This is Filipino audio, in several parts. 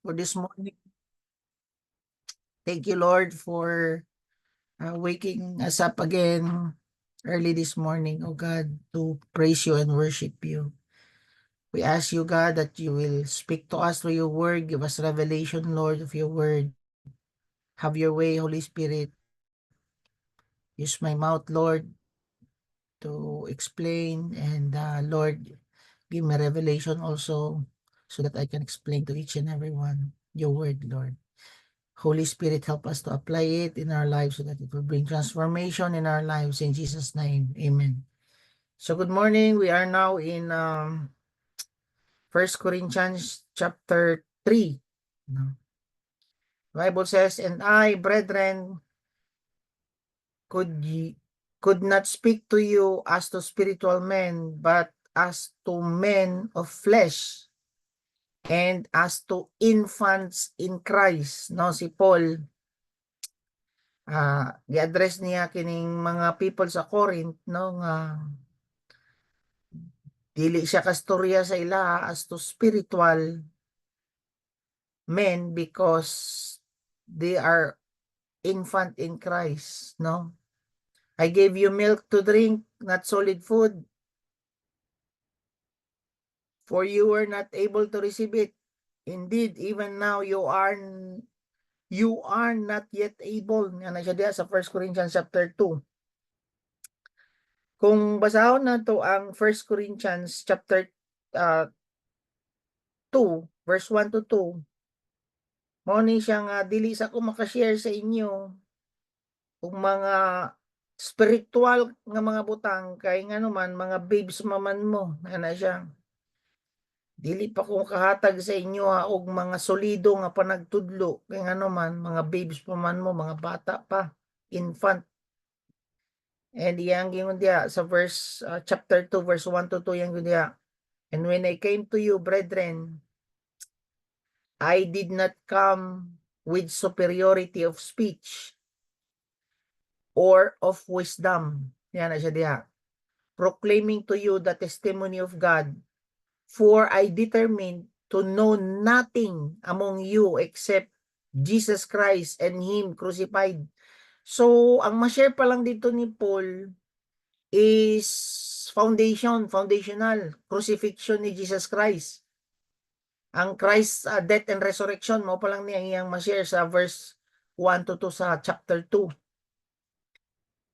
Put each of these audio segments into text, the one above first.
for this morning. Thank you, Lord, for waking us up again early this morning, oh God, to praise you and worship you. We ask you, God, that you will speak to us through your word. Give us revelation, Lord, of your word. Have your way, Holy Spirit. Use my mouth, Lord, to explain. And Lord, give me revelation also so that I can explain to each and every one your word, Lord. Holy Spirit, help us to apply it in our lives so that it will bring transformation in our lives. In Jesus' name, amen. So good morning. We are now in 1 Corinthians chapter 3. No? Bible says, and I, brethren, could not speak to you as to spiritual men, but as to men of flesh, and as to infants in Christ. No, si Paul, i-address niya kining mga people sa Corinth, no, nga dili siya kastorya sa ila as to spiritual men because they are infant in Christ, no. I gave you milk to drink, not solid food, for you were not able to receive it. Indeed, even now you are not yet able. Nga na siya diya sa 1 Corinthians chapter 2. Kung basahon na to ang 1 Corinthians chapter 2, verse 1 to 2, mao ni siya nga dili sa ko maka-share sa inyo kung mga spiritual nga mga butang kay ngano man mga babes maman mo ana siya. Dili pa ko kahatag sa inyo og mga solido nga panagtudlo kay ngano man mga babes pa man mo, mga bata pa, infant. And yang gingon diya sa verse chapter 2 verse 1 to 2 yang diya. And when I came to you, brethren, I did not come with superiority of speech or of wisdom. Yan na siya diha. Proclaiming to you the testimony of God, for I determined to know nothing among you except Jesus Christ and Him crucified. So, ang ma-share pa lang dito ni Paul is foundational, crucifixion ni Jesus Christ. Ang Christ death and resurrection mo pa lang niya iyang ma-share sa verse 1 to 2 sa chapter 2.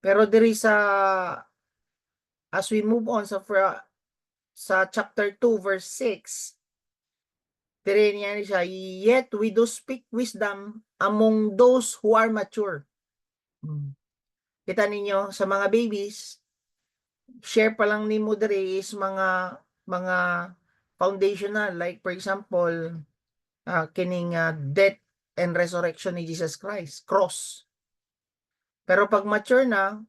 Pero diri sa as we move on sa chapter 2 verse 6, diri niya siya, yet we do speak wisdom among those who are mature. Kita ninyo sa mga babies, share pa lang ni mo diri is mga foundational, like for example kining death and resurrection ni Jesus Christ, cross. Pero pag mature na,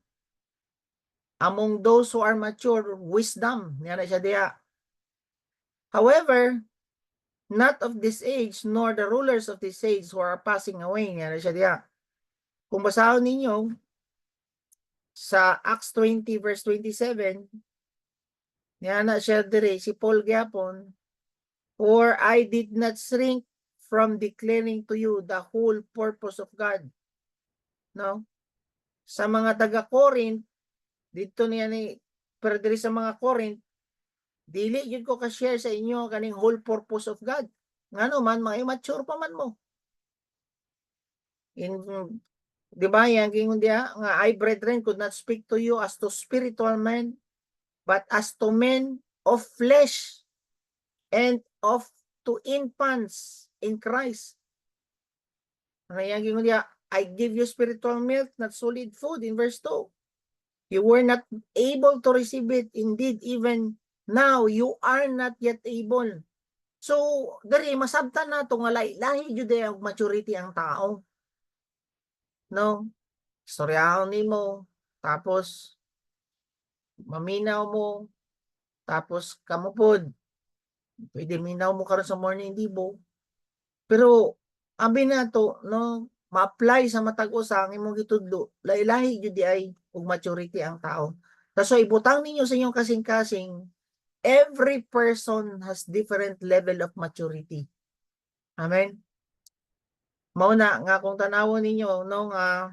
among those who are mature, wisdom. Yan na siya diya. However, not of this age, nor the rulers of this age who are passing away. Yan na siya diya. Kung basahon ninyo, sa Acts 20 verse 27, yan na siya dire, si Paul gyapon, for I did not shrink from declaring to you the whole purpose of God. No? Sa mga taga-Corinth, dito niya ni, pero diri sa mga Corinth, dili yun ko ka-share sa inyo kaning whole purpose of God. Ngano man, mga immature pa man mo. Di ba, yan gingon diya, nga I, brethren, could not speak to you as to spiritual men, but as to men of flesh, and of to infants in Christ. Ano yan gingon diya, I give you spiritual milk, not solid food, in verse 2. You were not able to receive it. Indeed, even now, you are not yet able. So, dari, masabtan na ito nga lahi jud ang maturity ang tao. No? Istoryahon ni mo, tapos, maminaw mo, tapos, kamupod. Pwede minaw mo karon sa morning dibo. Pero, abi na to, no? Ma-apply sa matag usa ang imong gitudlo. Lahi-lahi jud di ay ug maturity ang tao. So ibutang ninyo sa inyong kasing-kasing, every person has different level of maturity. Amen. mao na nga kung tanawon ninyo no nga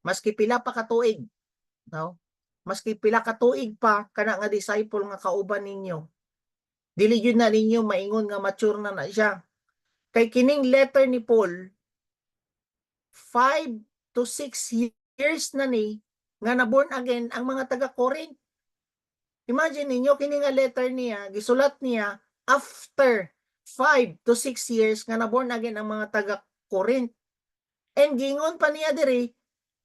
maski pila pa ka tuig, no? Maski pila ka tuig pa kana nga disciple nga kauban ninyo, dili jud na ninyo maingon nga mature na siya. Kay kining letter ni Paul 5 to 6 years na ni nga na born again ang mga taga Corinth. Imagine ninyo kini nga letter niya gisulat niya after 5 to 6 years nga na born again ang mga taga Corinth. And gingon pa niya diri,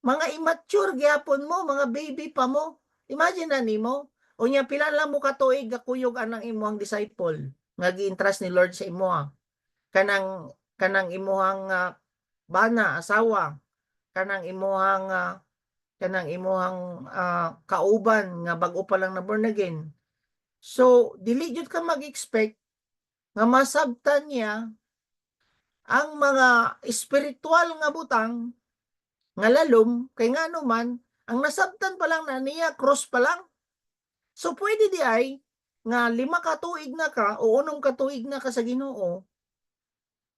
mga immature gyapon mo, mga baby pa mo. Imagine na nimo, unya pila lang mo ka tuig gakuyog anang imuhang disciple nga gi-entrust ni Lord sa imuha. Kanang imuhang bana, asawa, kanang imuhang kauban nga bag-o pa lang na born again. So dili jud ka mag-expect nga masabtan niya ang mga espiritual nga butang nga lalom kay ngano man ang nasabtan pa lang na niya cross pa lang. So pwede di ay nga 5 ka tuig na ka o 6 ka tuig na ka sa Ginoo,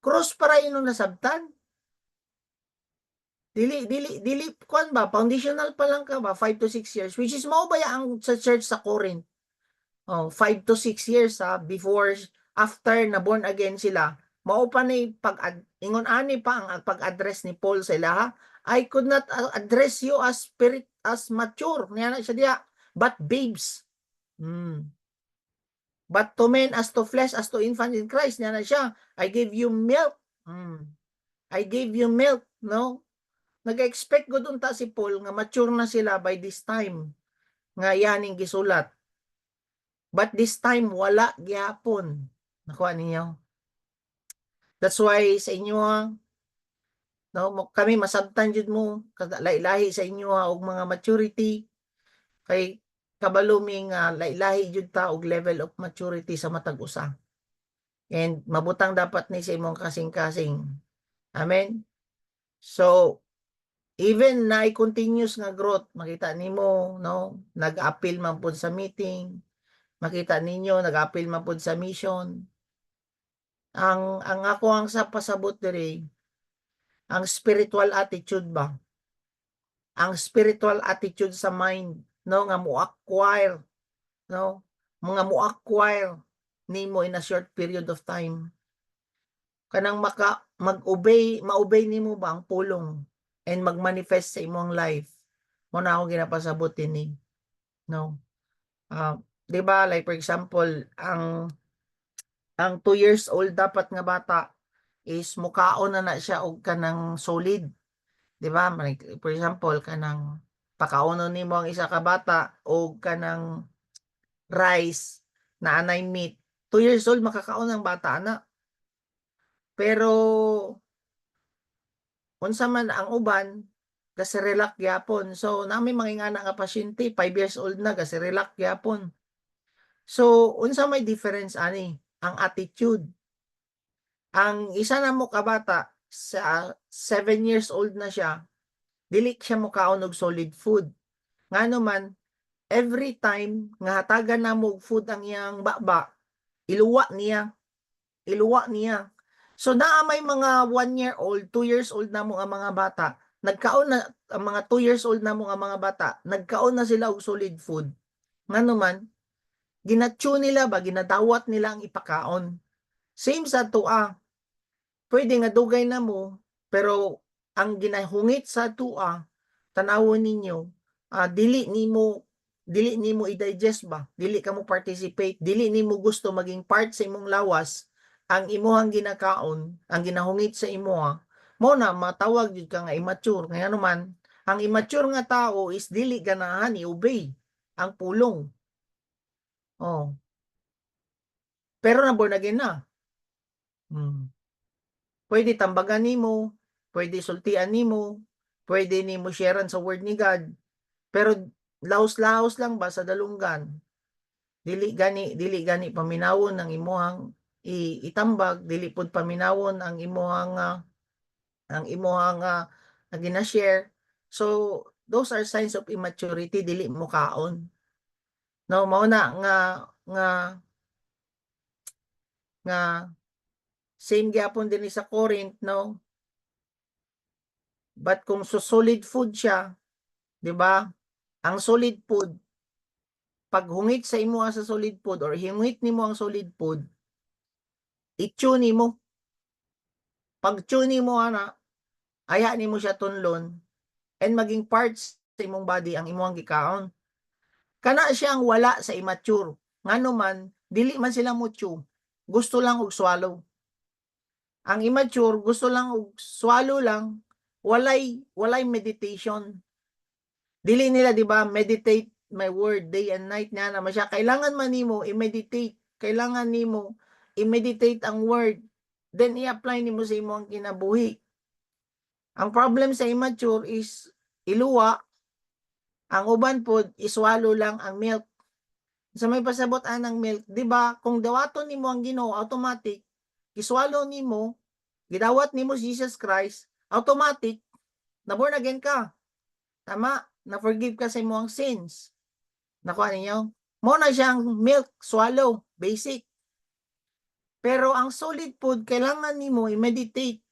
cross para ino nasabtan. Dili kuan ba foundational pa lang ka ba 5 to 6 years, which is mao ba ang sa church sa Corinth. 5 to 6 years before after na born again sila. Mao pa ni ingon ani pa ang pag-address ni Paul sa ilaha. I could not address you as mature. Niya na siya diya, but babes. But to men as to flesh as to infant in Christ. Niya na siya. I gave you milk. I gave you milk, no? Nag-expect ko dun ta si Paul nga mature na sila by this time. Nga yaning gisulat. But this time, wala gyapon. Nakuha ninyo? That's why sa inyo, no, kami masabtan jud mo, lahi-lahi sa inyo og mga maturity, kay kabaluming lahi-lahi jud ta og level of maturity sa matag usa. And mabutang dapat ni sa imong kasing-kasing. Amen? So, even na continuous nga growth, makita nimo, no, nag-appeal man pud sa meeting, makita ninyo, nag-appeal man pud sa mission. Ang ako ang sa pasabot diri, ang spiritual attitude ba? Ang spiritual attitude sa mind, no, nga mo-acquire, no, mga mo-acquire nimo in a short period of time. Kanang ma-obey nimo ba ang pulong and mag-manifest sa imong life. Mo na ako ginapasabot ini, no. Di ba, like for example, ang 2 years old dapat nga bata is mukaon na siya og kanang solid. Di ba? For example, kanang pakaunon nimo ang isa ka bata og kanang rice na anay meat. 2 years old makakaon ang bata na. Pero unsa man ang uban gasirelak gyapon. So nami mangingana nga pasyente 5 years old na gasirelak gyapon. So unsa may difference ani? Ang attitude. Ang isa na mo kabata sa 7 years old na siya, dili siya mukaon og solid food. Ngano man every time nga hatagan na mo food ang iyang baba, iluwa niya. So naa may mga 1 year old, 2 years old na mo ang mga bata, nagkaon na ang mga 2 years old na mo ang mga bata, nagkaon na sila og solid food. Ngano man ginatsu nila ba, ginadawat nila ang ipakaon. Same sa tua. Pwede nga dugay na mo, pero ang ginahungit sa tua, tanawon ninyo, dili nimo i-digest ba, dili ka mo participate, dili nimo gusto maging part sa imong lawas ang imuhang ginakaon, ang ginahungit sa imuha, mo na matawag jud ka nga immature. Kaya naman ang immature nga tao is dili ganahan i-obey ang pulong. Pero na born again na. Pwede tambagan nimo, pwede sultian nimo, pwede nimo sharean sa word ni God. Pero laos-laos lang ba sa dalunggan? Dili gani paminawon ang imuhang itambag, dili pud paminawon ang imuhang gina-share. So those are signs of immaturity, dili mo kaon. No, mao na nga Same gyapon dinhi sa Corinth, no? But kung solid food siya, 'di ba? Ang solid food, pag hungit sa imo sa solid food or hingwit nimo ang solid food, i-chew nimo. Pag chew nimo ana, aya nimo siya tunlon and maging parts sa imong body ang imong gikaon. Kana siyang wala sa immature. Ngano man dili man sila mo chew. Gusto lang og swallow. Ang immature gusto lang og swallow lang, walay meditation. Dili nila 'di ba meditate my word day and night na naman siya. Kailangan man nimo i-meditate. Kailangan nimo i-meditate ang word. Then i-apply nimo sa imong kinabuhi. Ang problem sa immature is iluwa, ang uban pod iswallow lang ang milk. Sa may pasabot anang milk, 'di ba? Kung dawaton nimo ang Ginoo automatic, iswallow nimo, gidawat nimo si Jesus Christ, automatic na born again ka. Tama? Na forgive ka sa imong sins. Nakuha ninyo? Mo na siyang milk, swallow, basic. Pero ang solid food, kailangan nimo i-meditate.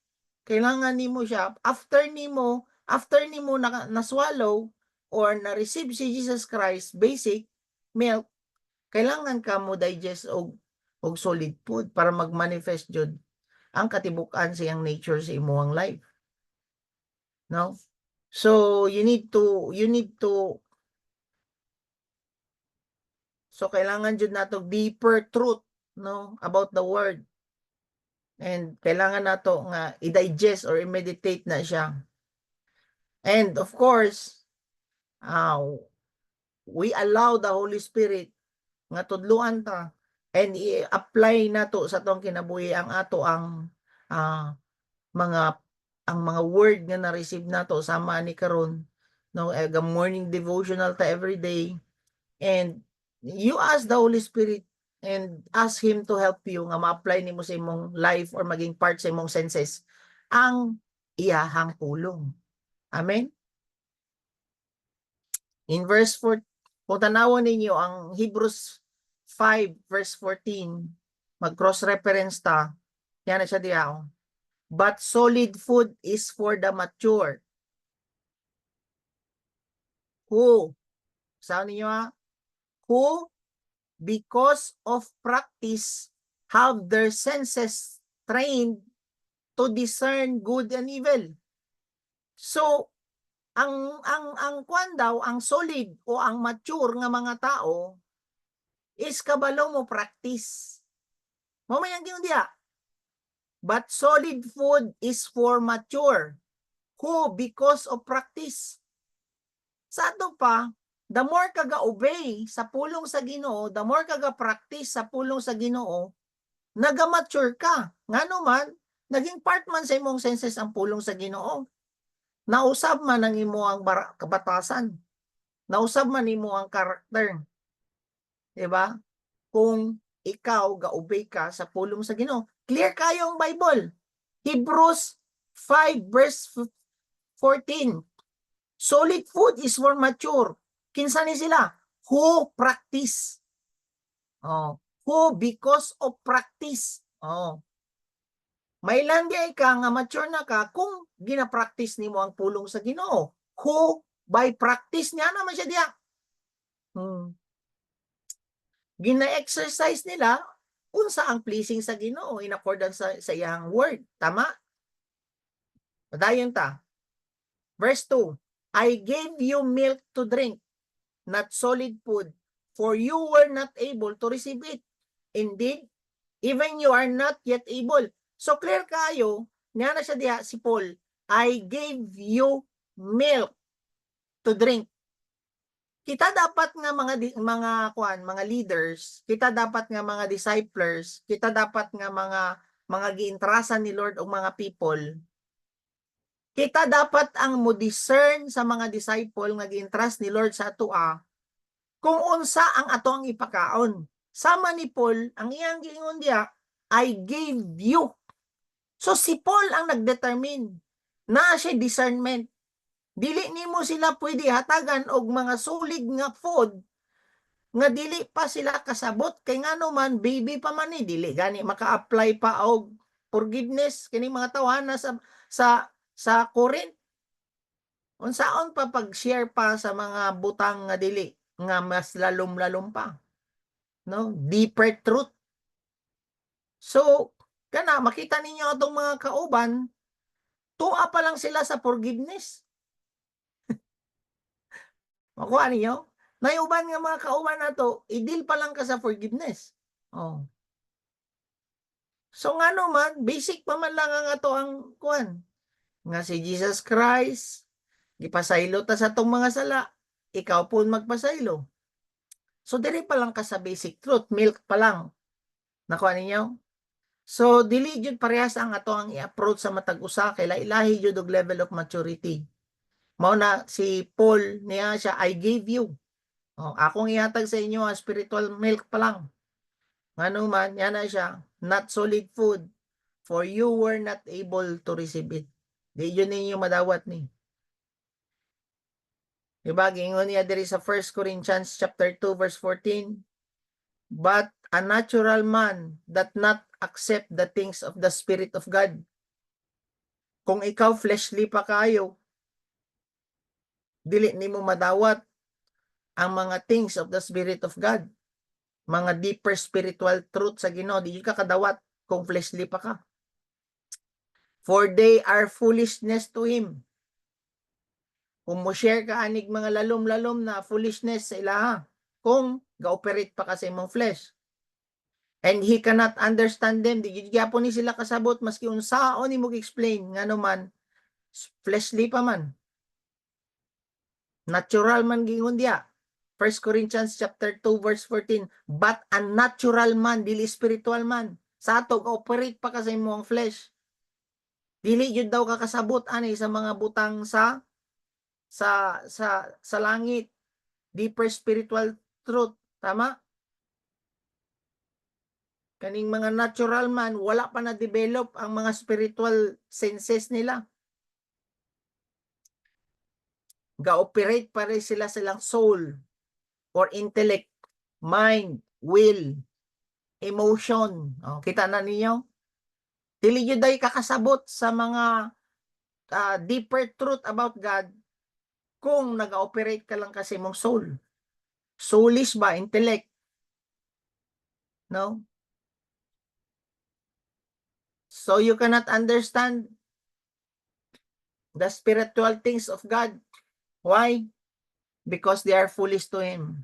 Kailangan nimo siya. After nimo na-swallow or na-receive si Jesus Christ, basic, milk, kailangan ka mo digest og solid food para mag-manifest jud ang katibukan sa iyang nature sa imong life. No? So, you need to so kailangan jud nato deeper truth, no, about the word. And kailangan nato nga i-digest or i-meditate na siya. And of course, we allow the Holy Spirit nga tudluan ta and i-apply nato sa atong kinabuhi ang ato ang mga word nga na-receive nato sama ni karon, no, morning devotional ta every day. And you ask the Holy Spirit and ask Him to help you nga ma-apply nimo sa imong life or maging part sa imong senses ang iyahang pulong. Amen? In verse 4, kung tanawon ninyo ang Hebrews 5 verse 14, mag-cross-reference ta, yan na siya diya. But solid food is for the mature. Who? Saan ninyo ha? Who, because of practice, have their senses trained to discern good and evil. So, ang kwan daw, ang solid o ang mature nga mga tao is kabalo mo practice. Mamayang gyud diya. But solid food is for mature who because of practice. Sa ato pa, the more kaga obey sa pulong sa Ginoo, the more kaga practice sa pulong sa Ginoo, naga-mature ka. Ngano man, naging part man sa imong senses ang pulong sa Ginoo. Nausab man ang imo ang kabatasan. Nausab man imo ang karakter. 'Di ba? Kung ikaw ga-obey ka sa pulong sa Ginoo. Clear kayo ang Bible. Hebrews 5 verse 14. Solid food is for mature. Kinsa ni sila? Who practice. Who because of practice. May landiay ka nga mature na ka kung gina-practice nimo ang pulong sa Ginoo. Who by practice niya naman siya diya. Gina-exercise nila unsa ang pleasing sa Ginoo in accordance sa iyang word. Tama? Padayon ta. Verse 2. I gave you milk to drink, not solid food, for you were not able to receive it. Indeed, even you are not yet able. So clear kayo, niya na siya diha si Paul, I gave you milk to drink. Kita dapat nga mga leaders, kita dapat nga mga disciples, kita dapat nga mga giintrasan ni Lord og mga people. Kita dapat ang mo discern sa mga disciple nga giintras ni Lord sa atoa kung unsa ang ato ang ipakaon. Sama ni Paul, ang iyang giingon diya, I gave you. So si Paul ang nagdetermine na siya discernment. Dili nimo sila pwede hatagan og mga sulig nga food nga dili pa sila kasabot kay ngano man baby pa man ni dili gani maka-apply pa og forgiveness kining mga tawhana sa Corinth. Unsaon pa pag-share pa sa mga butang nga dili nga mas lalom-lalom pa, no? Deeper truth. So, kana makita ninyo atong mga kauban, tuwa pa lang sila sa forgiveness. Makuha ninyo? Nayuban nga mga kauban nato, i-deal pa lang ka sa forgiveness. Oh. So nga naman, basic pa man lang ang ato ang kuan. Nga si Jesus Christ, gipasaylo ta sa tong mga sala, ikaw po magpasaylo. So diri pa lang ka sa basic truth, milk pa lang. Nakuha ninyo? So dili jud parehas ang ato ang i-approach sa matag usa kay lahi jud og level of maturity. Mao na si Paul niya siya, I gave you. Oh, akong ihatag sa inyo ang spiritual milk pa lang. Ngano man, yan na siya, not solid food, for you were not able to receive it. Di yun ninyo madawat ni. Diba, gingon niya diri sa 1 Corinthians chapter 2 verse 14, but a natural man that not accept the things of the Spirit of God. Kung ikaw fleshly pa kayo, dili nimo madawat ang mga things of the Spirit of God. Mga deeper spiritual truth sa Ginoo, di ka kadawat kung fleshly pa ka. For they are foolishness to him. Kung mo share ka anig mga lalom-lalom na foolishness sa ilaha, kung ga-operate pa kasi imong flesh. And he cannot understand them. Di gyapon ni sila kasabot maski unsaon ni mo explain ngano man fleshly pa man. Natural man gingon diya. 1 Corinthians chapter 2 verse 14, but a natural man, dili spiritual man. Sa ato ga-operate pa kasi imong flesh. Dili jud daw kakasabot ani sa mga butang sa langit, deeper spiritual truth, tama? Kaning mga natural man, wala pa na-develop ang mga spiritual senses nila. Ga-operate pa rin sila silang soul or intellect, mind, will, emotion. Oh, kita na ninyo? Dili yun day kakasabot sa mga deeper truth about God kung nag-operate ka lang kasi mong soul. Soulish ba? Intellect? No? So you cannot understand the spiritual things of God. Why? Because they are foolish to Him.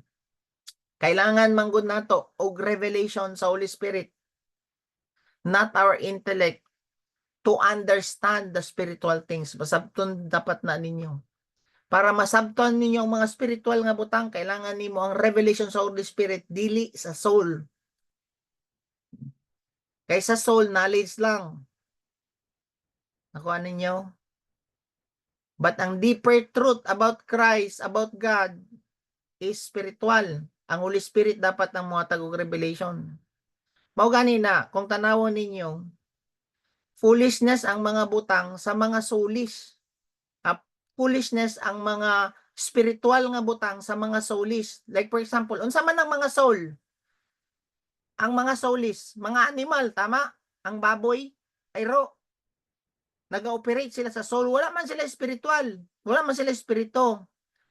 Kailangan manggod nato og revelation sa Holy Spirit, not our intellect, to understand the spiritual things. Masabton dapat na ninyo. Para masabton ninyo ang mga spiritual nga butang, kailangan nimo ang revelation sa Holy Spirit, dili sa soul. Kaysa soul, knowledge lang. Nakuha ninyo? But ang deeper truth about Christ, about God, is spiritual. Ang Holy Spirit dapat ang mga tagog revelation. Mao ganina, kung tanawon ninyo, foolishness ang mga butang sa mga soulish. Foolishness ang mga spiritual nga butang sa mga soulish. Like for example, unsa man ang mga soul? Ang mga soulish, mga animal, tama? Ang baboy, ayro. Nag-ooperate sila sa soul. Wala man sila spiritual. Wala man sila espiritu.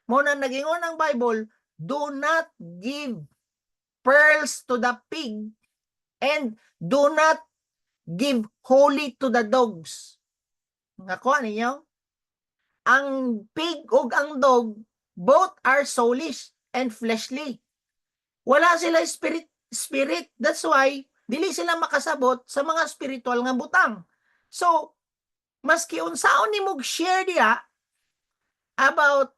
Muna nagingon ang Bible, do not give pearls to the pig and do not give holy to the dogs. Nakuha ninyo? Ang pig ug ang dog, both are soulish and fleshly. Wala sila spirit. That's why, dili sila makasabot sa mga spiritual nga butang. So, maski unsaon ni mog share diya about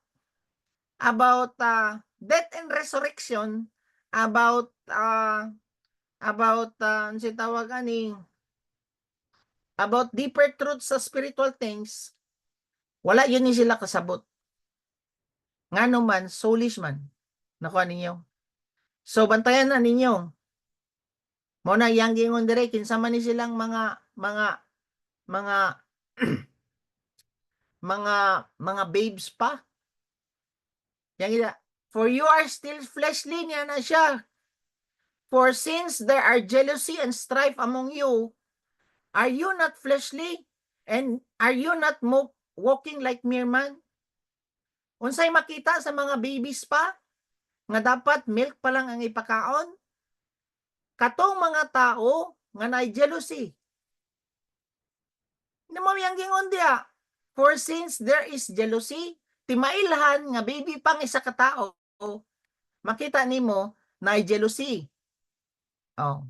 death and resurrection, about ano si tawag ani, about deeper truth sa spiritual things, wala yun ni sila kasabot. Ngano man, soulish man. Nakuha ninyo? So, bantayan na ninyo. Muna yang gingon dire, kinsa man ni silang mga mga babes pa. Yang ila, for you are still fleshly, niya na siya. For since there are jealousy and strife among you, Are you not fleshly? And are you not walking like mere man? Unsay makita sa mga babies pa nga dapat milk pa lang ang ipakaon? Katong mga tao nga naay jealousy. Namamiyang gingon diya. For since there is jealousy, timailhan nga baby pang isa ka tao, makita nimo naay jealousy. Oh.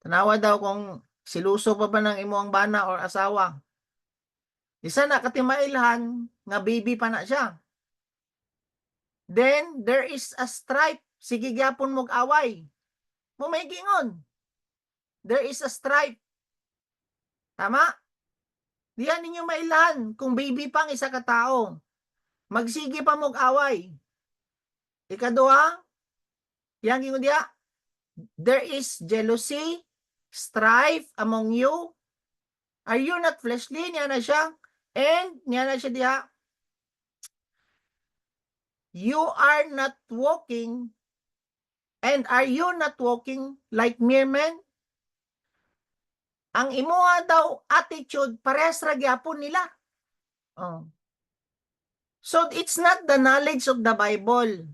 Tanawa daw kung siluso pa ba ng imo ang bana or asawa. Isa na katimailhan nga baby pa na siya. Then there is a strife. Sige gyapon mog away. Mo may gingon. There is a strife. Tama? Diyan ninyo mailan kung baby pang isa ka tao. Magsige pa mog away. Ikaduha, yang gingon diya, there is jealousy, strife among you. Are you not fleshly? Niya na siya. And niya na siya diya, you are not walking, and are you not walking like mere men? Ang imuha daw attitude, parehas ra gyapon nila. Oh. So it's not the knowledge of the Bible.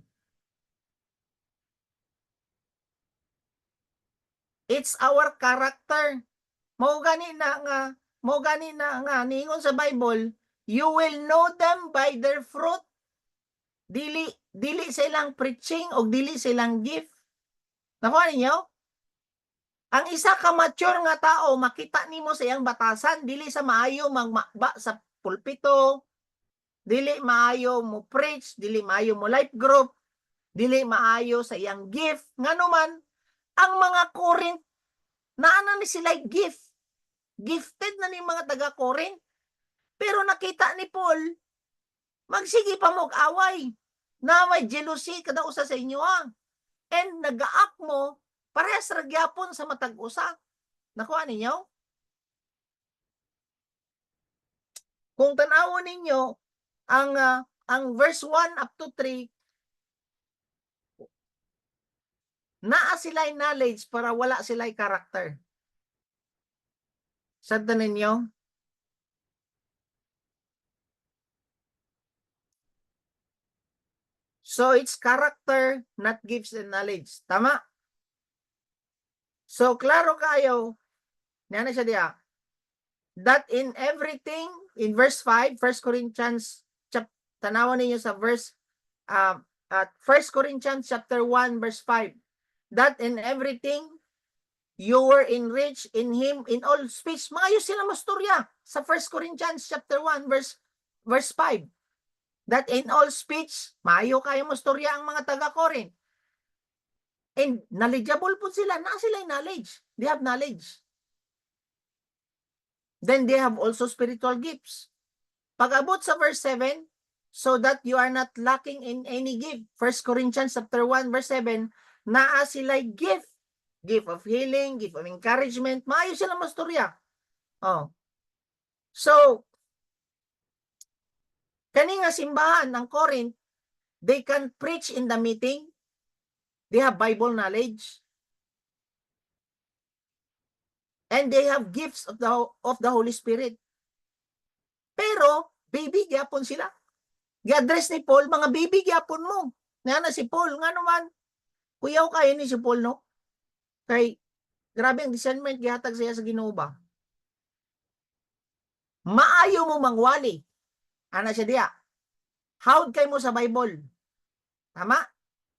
It's our character. Mo gani na nga ningon sa Bible, you will know them by their fruit. Dili silang preaching o dili silang gift. Nakuha ninyo? Ang isa ka mature nga tao, makita nimo sa iyang batasan, dili sa maayo magmakba sa pulpito, dili maayo mo preach, dili maayo mo life group, dili maayo sa iyang gift. Nganuman, ang mga Corinth, naana ni sila gift. Gifted na ni mga taga-Corinth. Pero nakita ni Paul, magsige pa mog away. Na may jealousy kada usa sa inyo And nagaak mo, parehas ra gyapon sa matag usa. Nakuha ninyo? Kung tan-awon ninyo ang verse 1 up to 3, naa sila'y knowledge para wala sila'y character. Sadta ninyo? So it's character, not gifts and knowledge. Tama? So klaro kayo, niya na siya diya, that in everything, in verse 5, 1 Corinthians, tanawan ninyo sa verse, at 1 Corinthians chapter 1, verse 5, that in everything, you were enriched in Him in all speech. Maayos sila masturya sa 1 Corinthians chapter 1, verse 5. That in all speech, maayo kayo masturya ang mga taga-Corinth. And knowledgeable po sila. Na sila knowledge. They have knowledge. Then they have also spiritual gifts. Pag-abot sa verse 7, so that you are not lacking in any gift. 1 Corinthians chapter 1, verse 7, naa sila gift. Gift of healing, gift of encouragement. Maayo sila masturya. Oh. So, kani nga simbahan ng Corinth, they can preach in the meeting. They have Bible knowledge. And they have gifts of the Holy Spirit. Pero, baby gyapon sila. Gi-address ni Paul, mga baby gyapon mo. Nga na si Paul, nga naman, kuyaw kayo ni si Paul, no? Kay, grabe ang discernment gihatag siya sa Ginoo ba? Maayo mo mangwali. Ana siya diya. Howd kay mo sa Bible. Tama?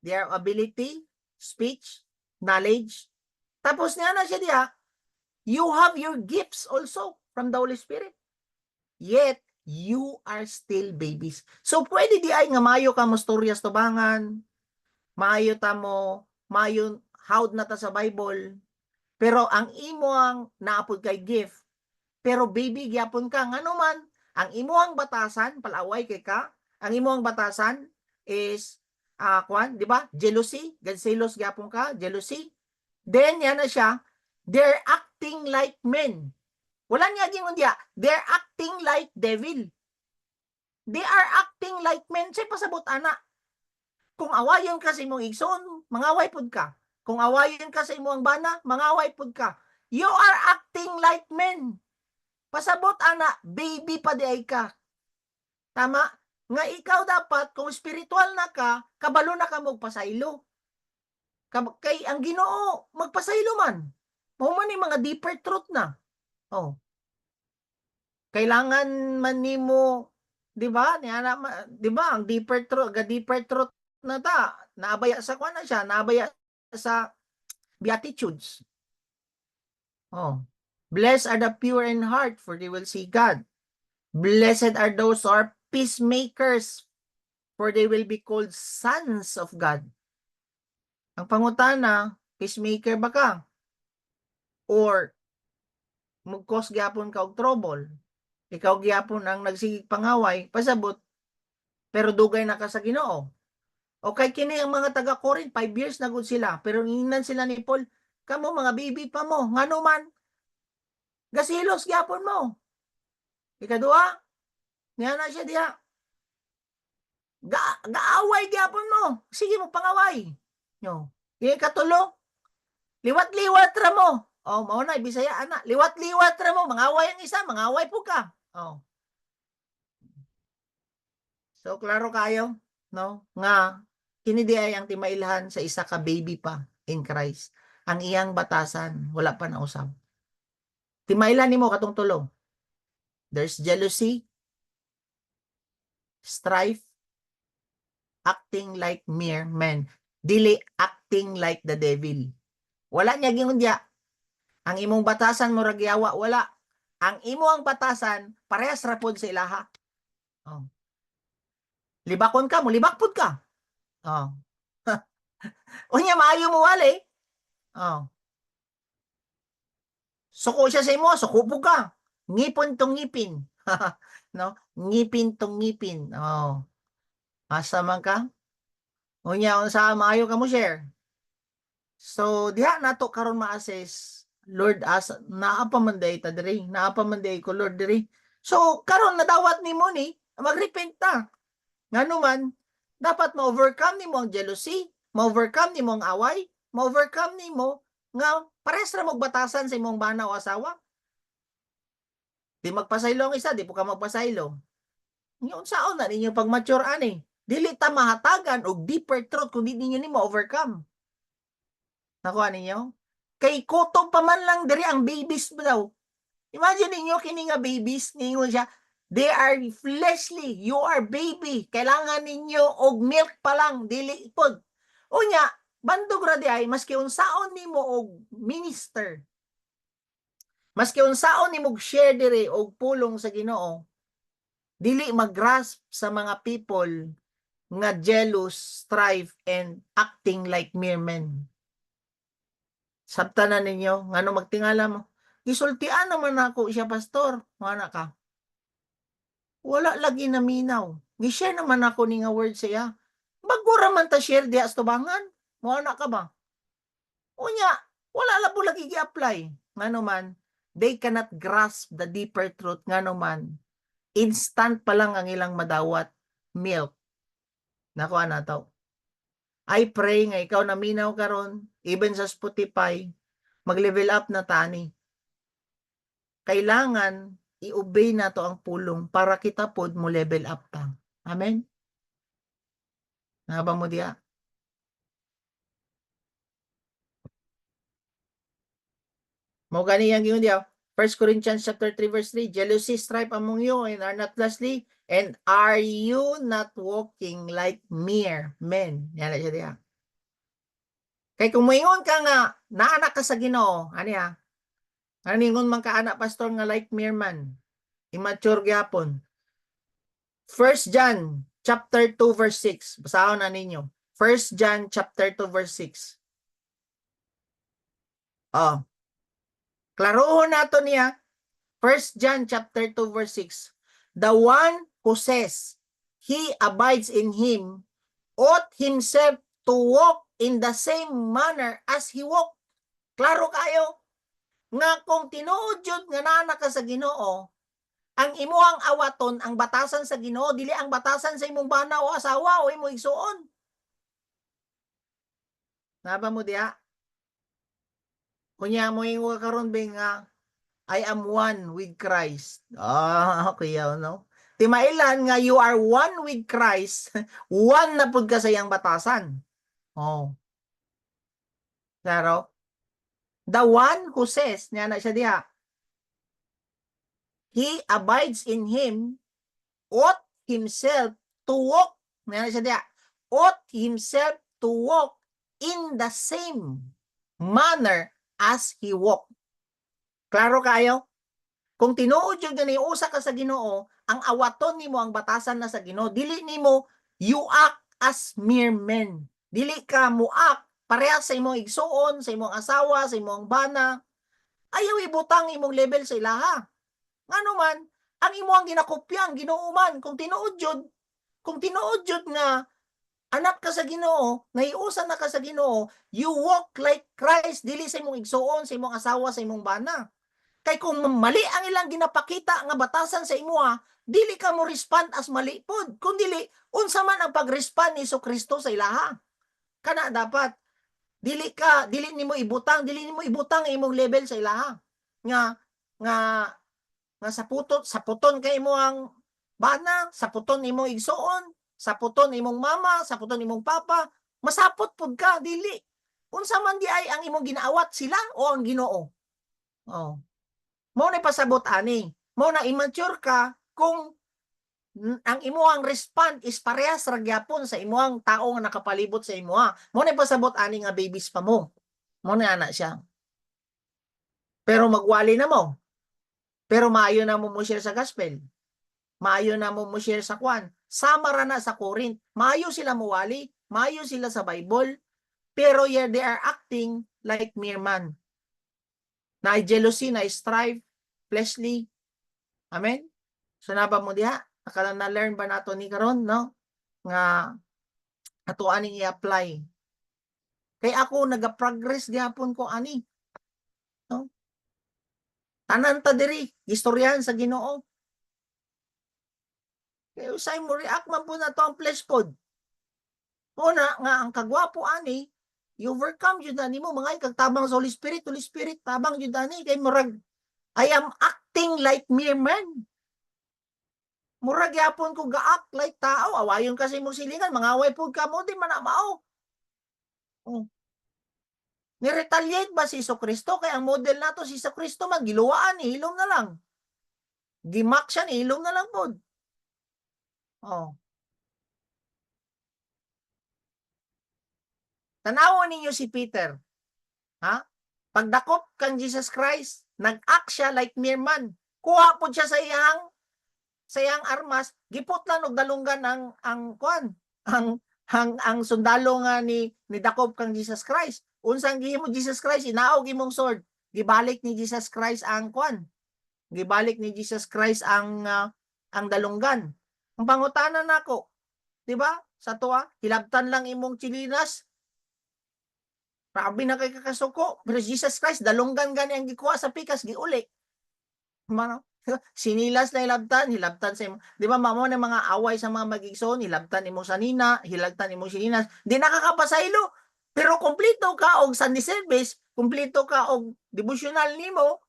Their ability, speech, knowledge. Tapos niya na siya diya, you have your gifts also from the Holy Spirit. Yet, you are still babies. So, pwede di ay nga mayo ka mo storyas tubangan, mayo ta mo, mayo howd na ta sa Bible, pero ang imo ang naapod kay gift, pero baby gyapon ka, nga naman, ang imuhang batasan, palaway kay ka, ang imuhang batasan is, di ba? Jealousy, ganselos gyapon ka, jealousy. Then, yan na siya, they're acting like men. Wala niya gingon diya, they're acting like devil. They are acting like men. Say pasabot ana. Kung awayon ka sa imong igsoon, mangaway pud ka. Kung awayon ka sa imong bana, mangaway pud ka. You are acting like men. Pasabot ana, baby pa di ay ka. Tama? Nga ikaw dapat, kung spiritual na ka, kabalo na ka magpasaylo. Kay ang Ginoo, magpasaylo man. Mo man mga deeper truth na. Oh. Kailangan man nimo, 'di ba? Niana, 'di ba? Ang deeper truth na ta. Naabaya sa kuan na siya, naabaya sa Beatitudes. Oh. Blessed are the pure in heart, for they will see God. Blessed are those who are peacemakers, for they will be called sons of God. Ang pangutana, peacemaker ba ka? Or mag-cause gyapon ka og trouble? Ikaw gyapon ang nagsigig pangaway, pasabot, pero dugay na ka sa Ginoo. O kay kini ang mga taga Corinth, 5 years na gud sila, pero ingnan sila ni Paul, kamo mga baby pa mo, ngano man, gasilos gyapon mo. Ikaduha, niya na siya diha, gaaway gyapon mo, sige mo pangaway. No. Ikatulo, liwat-liwat ra mo. Oh, mao na Bisaya ana, liwat-liwat ra mo, mangaway ang isa, mangaway po ka. Oh. So klaro kayo, no? Nga kini di ay ang timailhan sa isa ka baby pa in Christ. Ang iyang batasan wala pa na usab. Timailhan nimo katong tulo. There's jealousy, strife, acting like mere men. Dili acting like the devil. Wala niya gingon diya. Ang imong batasan mo ragyawa, wala. Ang imo ang batasan parehas ra pod sa ilaha. Oh. Libakon ka mo, libakpod ka. Oh. Unya maayo mo wali. Oh. Suko siya sa imo, suko po ka. Ngipon tong ngipin. No? Ngipin tong ngipin. Oh. Asa man ka? Unya unsa maayo ka mo share. So diha nato karon ma-assess, Lord, as naa pa man day ta diri, naa pa man day ko Lord diri. So karon nadawat nimo ni magrepent ta. Ngano man dapat ma-overcome nimo ang jealousy, ma-overcome nimo ang away, ma-overcome nimo nga pares ra mo batasan sa imong bana o asawa. Di magpasaylo ang isa, di po ka magpasaylo. Yung saon na ninyo pag mature ani. Dili ta mahatagan og deeper truth kung di ninyo ni ma-overcome. Nakuha ninyo? Kay kutob pa man lang diri ang babies daw. Imagine ninyo kini nga babies, ningon siya, they are fleshly, you are baby. Kailangan ninyo og milk pa lang, dili pod. Unya, bandog ra di ay maski unsaon nimo og minister. Maski unsaon nimo share diri og pulong sa Ginoo, dili mag-grasp sa mga people nga jealous, strife, and acting like mere men. Sabta na ninyo, ngano magtingala mo. Gisultian naman ako siya, pastor. Mana ka? Wala lagi na minaw. Gi-share naman ako ni nga word siya. Bagura man ta share diha sa tubangan. Mana ka ba? Unya, wala labo lagi gi-apply. Ngano man, they cannot grasp the deeper truth. Ngano man, instant pa lang ang ilang madawat milk. Nakuha na to. I pray nga ikaw na minaw karon, even sa Spotify, mag-level up na tani. Kailangan i-obey na to ang pulong para kita pod mo level up ta. Amen? Nabang mo diya? Mo gani yang giyon diya. 1 Corinthians chapter 3 verse 3, jealousy, strife among you and are not lastly, and are you not walking like mere men? Yan na siya diya. Kay kung moingon ka nga, naanak ka sa Ginoo, ani ha? Aningon man ka anak pastor nga like mere man. Immature gyapon. 1 John chapter 2 verse 6. Basahon na ninyo. 1 John chapter 2 verse 6. Oh. Klarohon nato niya. 1 John chapter 2 verse 6. The one who says he abides in him ought himself to walk in the same manner as he walked. Klaro kayo nga kung tinuod jud nga naa ka sa Ginoo, ang imuhang awaton ang batasan sa Ginoo, dili ang batasan sa imong bana o asawa o imong igsuon. Naba mo diha? Kunya mo yung karon ba nga I am one with Christ. Okay, no? Timailan nga you are one with Christ, one na pud ka sa iyang batasan. Oh. Claro? The one who says, niya na siya diha, he abides in him, ought himself to walk, niya na siya diha, ought himself to walk in the same manner as he walked. Klaro kayo? Kung tinuod jud gani usa ka sa Ginoo, ang awaton nimo ang batasan na sa Ginoo, dili nimo you act as mere men. Dili ka muak parehas sa imong igsuon, sa imong asawa, sa imong bana. Ayaw ibutang imong level sa ilaha. Ngano man, ang imo ang ginakopya ang Ginoo man. Kung tinuod jud nga anak ka sa Ginoo, nahiusan na ka sa Ginoo, you walk like Christ dili sa imong igsuon, sa imong asawa, sa imong bana. Kay kung mali ang ilang ginapakita nga batasan sa imuha, dili ka mo respond as mali pod. Kung dili, unsa man ang pag-respond ni Kristo sa ilaha. Kana dapat dili nimo ibutang imong level sa ilaha. Nga nga nga sa puton kay imo ang bana, sa puton imong igsuon, sa puton imong mama, sa puton imong papa, masapot pud ka dili. Unsa man di ay ang imong ginaawat sila o ang Ginoo. Oh. Mo na pasabot ani. Mo na immature ka kung ang imuhang respond is parehas ra gyapon sa imuhang tao nga nakapalibot sa imuha. Mo na pasabot ani nga babies pa mo. Mo na ana siya. Pero magwali na mo. Pero maayo na mo share sa gospel. Maayo na mo share sa kwan. Sama ra na sa Corinth. Maayo sila muwali. Maayo sila sa Bible. Pero yeah, they are acting like mere man. Na jealousy, na strife, fleshly. Amen? So naba mo diha, akala na learn ba nato ni karon, no? Nga ato aning i-apply. Kay ako naga-progress gyapon ko ani. No? Tanan ta diri, istoryahan sa Ginoo. Kay usay mo react man po na to ang flesh pod. Una nga ang kagwapo ani, you overcome jud ani mo mga kag tabang sa Holy Spirit tabang jud ani kay murag I am acting like mere man. Murag yapon ko ga-act like tao, awayon kasi mo silingan, mangaway pud ka mo di man na mao. Oh. Ni-retaliate ba si Kristo kay ang model nato si Kristo man giluwaan ihilom na lang. Gimak siya ihilom na lang pod. Oh. Tanawon ninyo si Peter. Ha? Pagdakop kang Jesus Christ, nag-act siya like mere man. Kuha pod siya sa iyang armas, gipot lang og dalunggan ang kwan, ang sundalo nga ni dakop kang Jesus Christ. Unsang gihimo Jesus Christ, inaog imong sword. Gibalik ni Jesus Christ ang kwan. Gibalik ni Jesus Christ ang dalunggan. Ang pangutanan nako, di ba? Sa tuwa, hilabtan lang imong chilinas. Grabe na kay kakasuko. Pero Jesus Christ, dalunggan gani ang gikuha sa pikas, giuli. Mano? Sinilas na hilabtan sa imo. Di ba mamo na mga away sa mga magigsoon, hilabtan imo sa nina, hilabtan imo sinilas. Di nakakapasaylo. Pero kumpleto ka og Sunday service, kumpleto ka og devotional nimo.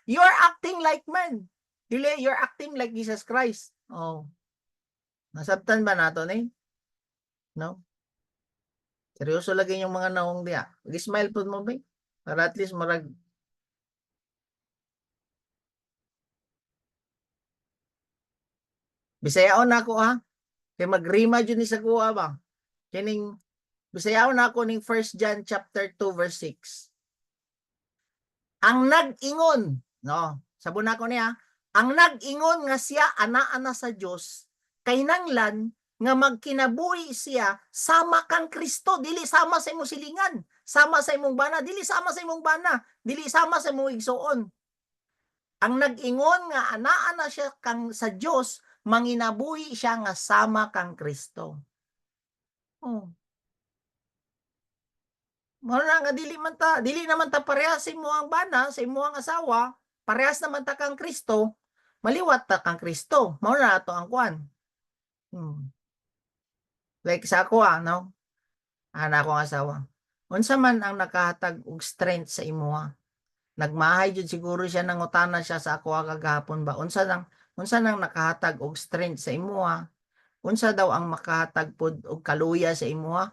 You're acting like man. Dili, you're acting like Jesus Christ. Oh. Nasabtan ba nato ni? No? Seryoso lagi yung mga naong diya. Mag-smile po mo ba? Para at least marag Bisayaon na ako ha. Kay magrima jud ni sa kuha ba. Kining Bisayaon na ako ning 1 John chapter 2 verse 6. Ang nag-ingon, no, sabon ako niya, ang nag-ingon nga siya ana-ana sa Dios, kay nanglan nga magkinabuhi siya sama kang Kristo, dili sama sa imong silingan, sama sa imong bana, dili sama sa imong bana, dili sama sa imong igsuon. Ang nag-ingon nga ana-ana siya kang sa Dios, manginabuhi siya nga sama kang Kristo. Oh. Wala nga dili naman ta parehas sa imong bana, sa imong asawa, parehas naman ta kang Kristo, maliwat ta kang Kristo. Mao na ato ang kuan. Like sa ako no. Ana akong asawa. unsa man ang nakahatag og strength sa imuha? Nagmahay jud siguro siya, nangutana siya sa ako kagahapon ba, unsa nang nakahatag og strength sa imuha? Unsa daw ang makahatag pod og kaluya sa imuha?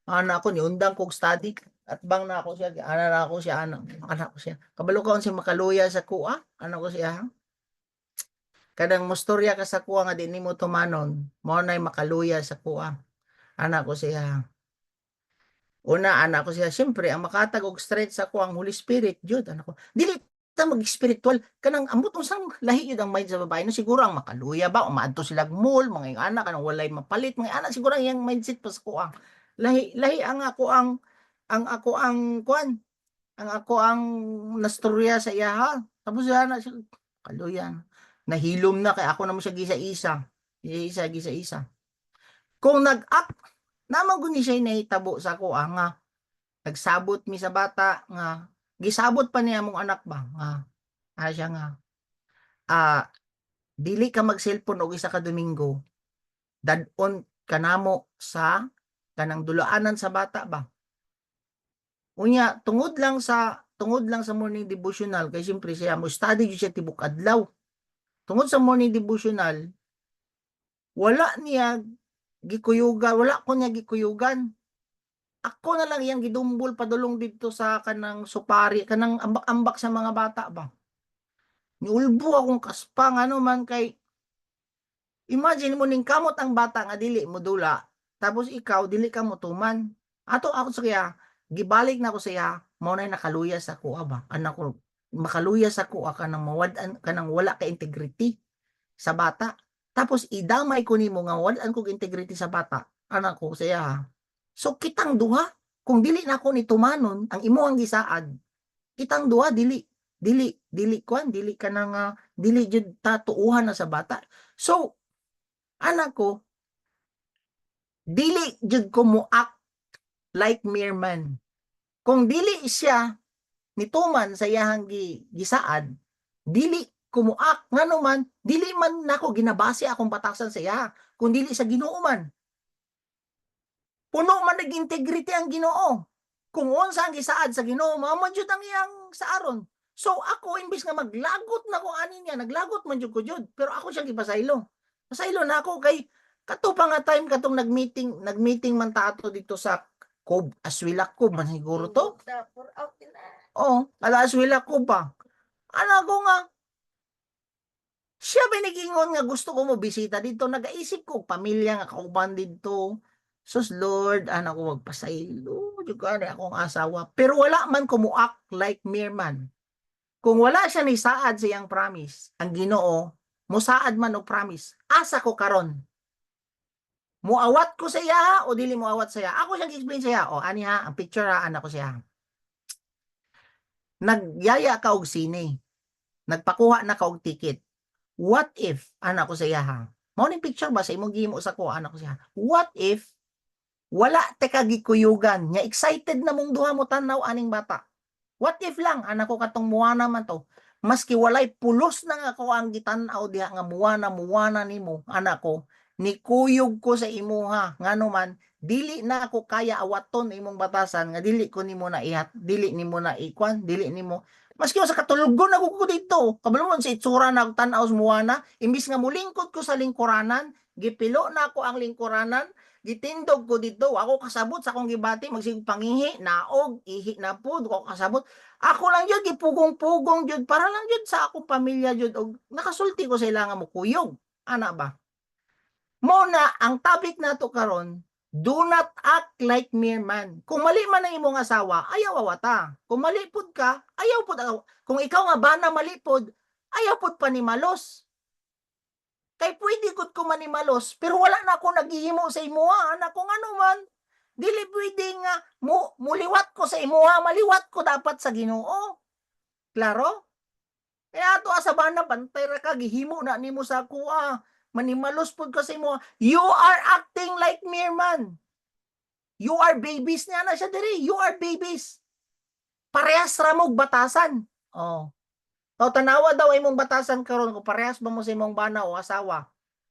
Ana ko niundang kog study at bang na ako siya, ana na ako siya, ana ko siya. Kabalo ka unsa makaluya sa kuha? Ano ko siya? Kadang mustorya ka sa kuha nga di nimo tumanon, mao nay makaluya sa kuha. Ana ko siya. Una, anak ko siya, siyempre, ang makatag og strength sa ko ang Holy Spirit, Jud, anak ko. Dili ta mag-spiritual, kanang ambot usang lahi yun ang mind sa babae, no? Siguro ang makaluya ba, umaadto sila mall, mga yung anak, kanang walay mapalit, mga anak, siguro ang iyang mindset pa sa ko ang. Lahi ang ako ako ang, kuan, ang ako ang nastorya sa iya, ha? Tapos siya na, siya, kaluyan. Nahilom na, kaya ako naman siya gisa-isa. Gisa-isa. Kung nag-act, naman guni siya nahitabo sa ko, nga, nagsabot mi sa bata nga gisabot pa niya mong anak ba nga siya nga dili ka mag-cellphone og isa ka Domingo, dadon kanamo sa kanang dulaanan sa bata ba, unya tungod lang sa morning devotional kay siyempre siya mo study gyud siya tibok adlaw, tungod sa morning devotional wala ko niya gikuyugan. Ako na lang iyang gidumbol padulong dito sa kanang supari, kanang ambak-ambak sa mga bata ba. Niulbo akong kaspang ano man kay, imagine mo ning kamot ang bata nga dili mo dula, tapos ikaw dili ka mo tuman. Ako sa kaya, gibalik na ko sa iya, mao nay nakaluya sa kuha ba. Anak ko, makaluya sa kuha kanang mawad-an kanang wala ka integrity sa bata. Tapos idamay ko nimo nga wala kog integrity sa bata. Anak ko sa iya, ha. So kitang duha, kung dili na ako ni tumanon ang imo ang gisaad, kitang duha dili ka na nga dili jud tatuuhan na sa bata. So anak ko, dili jud ko mo act like mere man. Kung dili siya nituman sa iyahang gisaad, dili ko mo act ngano man, dili man nako ginabase akong batasan sa iya, kung dili sa Ginoo man. Puno man nag-integrity ang Ginoo. Kung unsa ang gisaad sa Ginoo, mao man jud ang iyang saaron. So ako imbis nga maglagot na ko ani niya, naglagot man jud ko jud, pero ako siya gipasaylo. Pasaylo na ako kay kato pa nga time katong nagmeeting man ta ato dito sa Cob, Aswila Cob man siguro to. Oo, ala Aswila Cob pa. Ana ko nga siya binigingon nga gusto ko mo bisita dito, nagaisip ko pamilya nga kauban dito. Sus Lord, anak ko magpasaylo, jud ko ani akong asawa. Pero wala man ko mo act like mere man. Kung wala siya ni saad sa iyang promise, ang Ginoo, musaad man og promise. Asa ko karon? Muawat ko sa iya o dili muawat sa iya? Ako siyang explain sa iya. O ani ha, ang picture ha, anak ko siya. Nagyaya ka og sine. Nagpakuha na ka og ticket. What if, anak ko sa iya ha? Mao ning picture ba sa imong gihimo sa ko, anak ko siya? What if wala te ka gikuyugan, nya excited na mong duha mo tanaw aning bata? What if lang, anak ko katong muwana man to, maski walay pulos na nga ako ang gitan-aw diha nga muwana nimo, anak ko, nikuyog ko sa imuha, ngano man, dili na ako kaya awaton imong batasan, nga dili ko nimo na ihat, dili nimo na ikwan, dili nimo, maski sa katulugon ako ko dito, kabalo sa itsura na tan-aw sa muwana, imbis nga mulingkod ko sa lingkuranan, gipilo na ako ang lingkuranan, gitindog ko dito, ako kasabot sa akong gibati, magsig pangihi, naog, ihi na pud, ako kasabot. Ako lang jud gipugong-pugong jud para lang jud sa akong pamilya jud og nakasulti ko sa ila nga mukuyog. Ana ba? Mo na ang topic nato karon, do not act like mere man. Kung mali man ang imong asawa, ayaw awata. Kung mali pud ka, ayaw pud. Kung ikaw nga bana mali pud, ayaw pud panimalos. Kay pwede gud ko manimalos, pero wala na ako naghihimo sa imuha, anak kung ano man. Dili pwede nga muliwat ko sa imuha, maliwat ko dapat sa Ginoo. Klaro? Kaya ato sa bana bantay ra ka gihimo na nimo sa kuha. Manimalos pud ka sa imuha. You are acting like mere man. You are babies niya na siya diri. You are babies. Parehas ra mo batasan. Oh. O tanawa daw imong batasan karon kung parehas ba mo sa imong bana o asawa.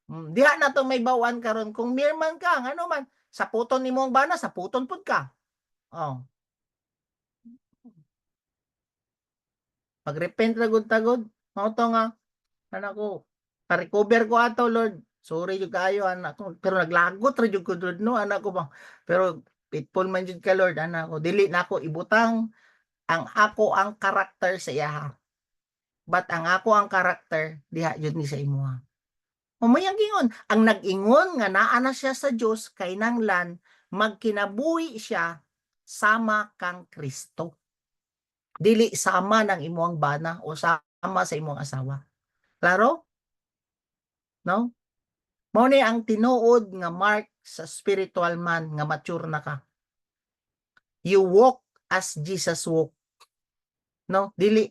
Diha na to may bawan karon kung mere man ka, ano man, saputon nimo ang bana, saputon pud ka. Oh. Mag-repent ra gud tagod. Mao to nga anak ko, pa-recover ko ato Lord. Sorry jud kaayo anak ko, pero naglagot ra jud ko Lord no anak ko ba. Pero faithful man jud ka Lord anak ko. Dili na ako ibutang ang karakter sa iya. But ang ako ang karakter diha jud ni sa imuha. Mamayang gingon, ang nag-ingon nga naa na siya sa Dios kay nanglan magkinabuhi siya sama kang Kristo. Dili sama ng imuhang bana o sama sa imuhang asawa. Klaro? No? Mao ni ang tinuod nga mark sa spiritual man nga mature na ka. You walk as Jesus walk. No? Dili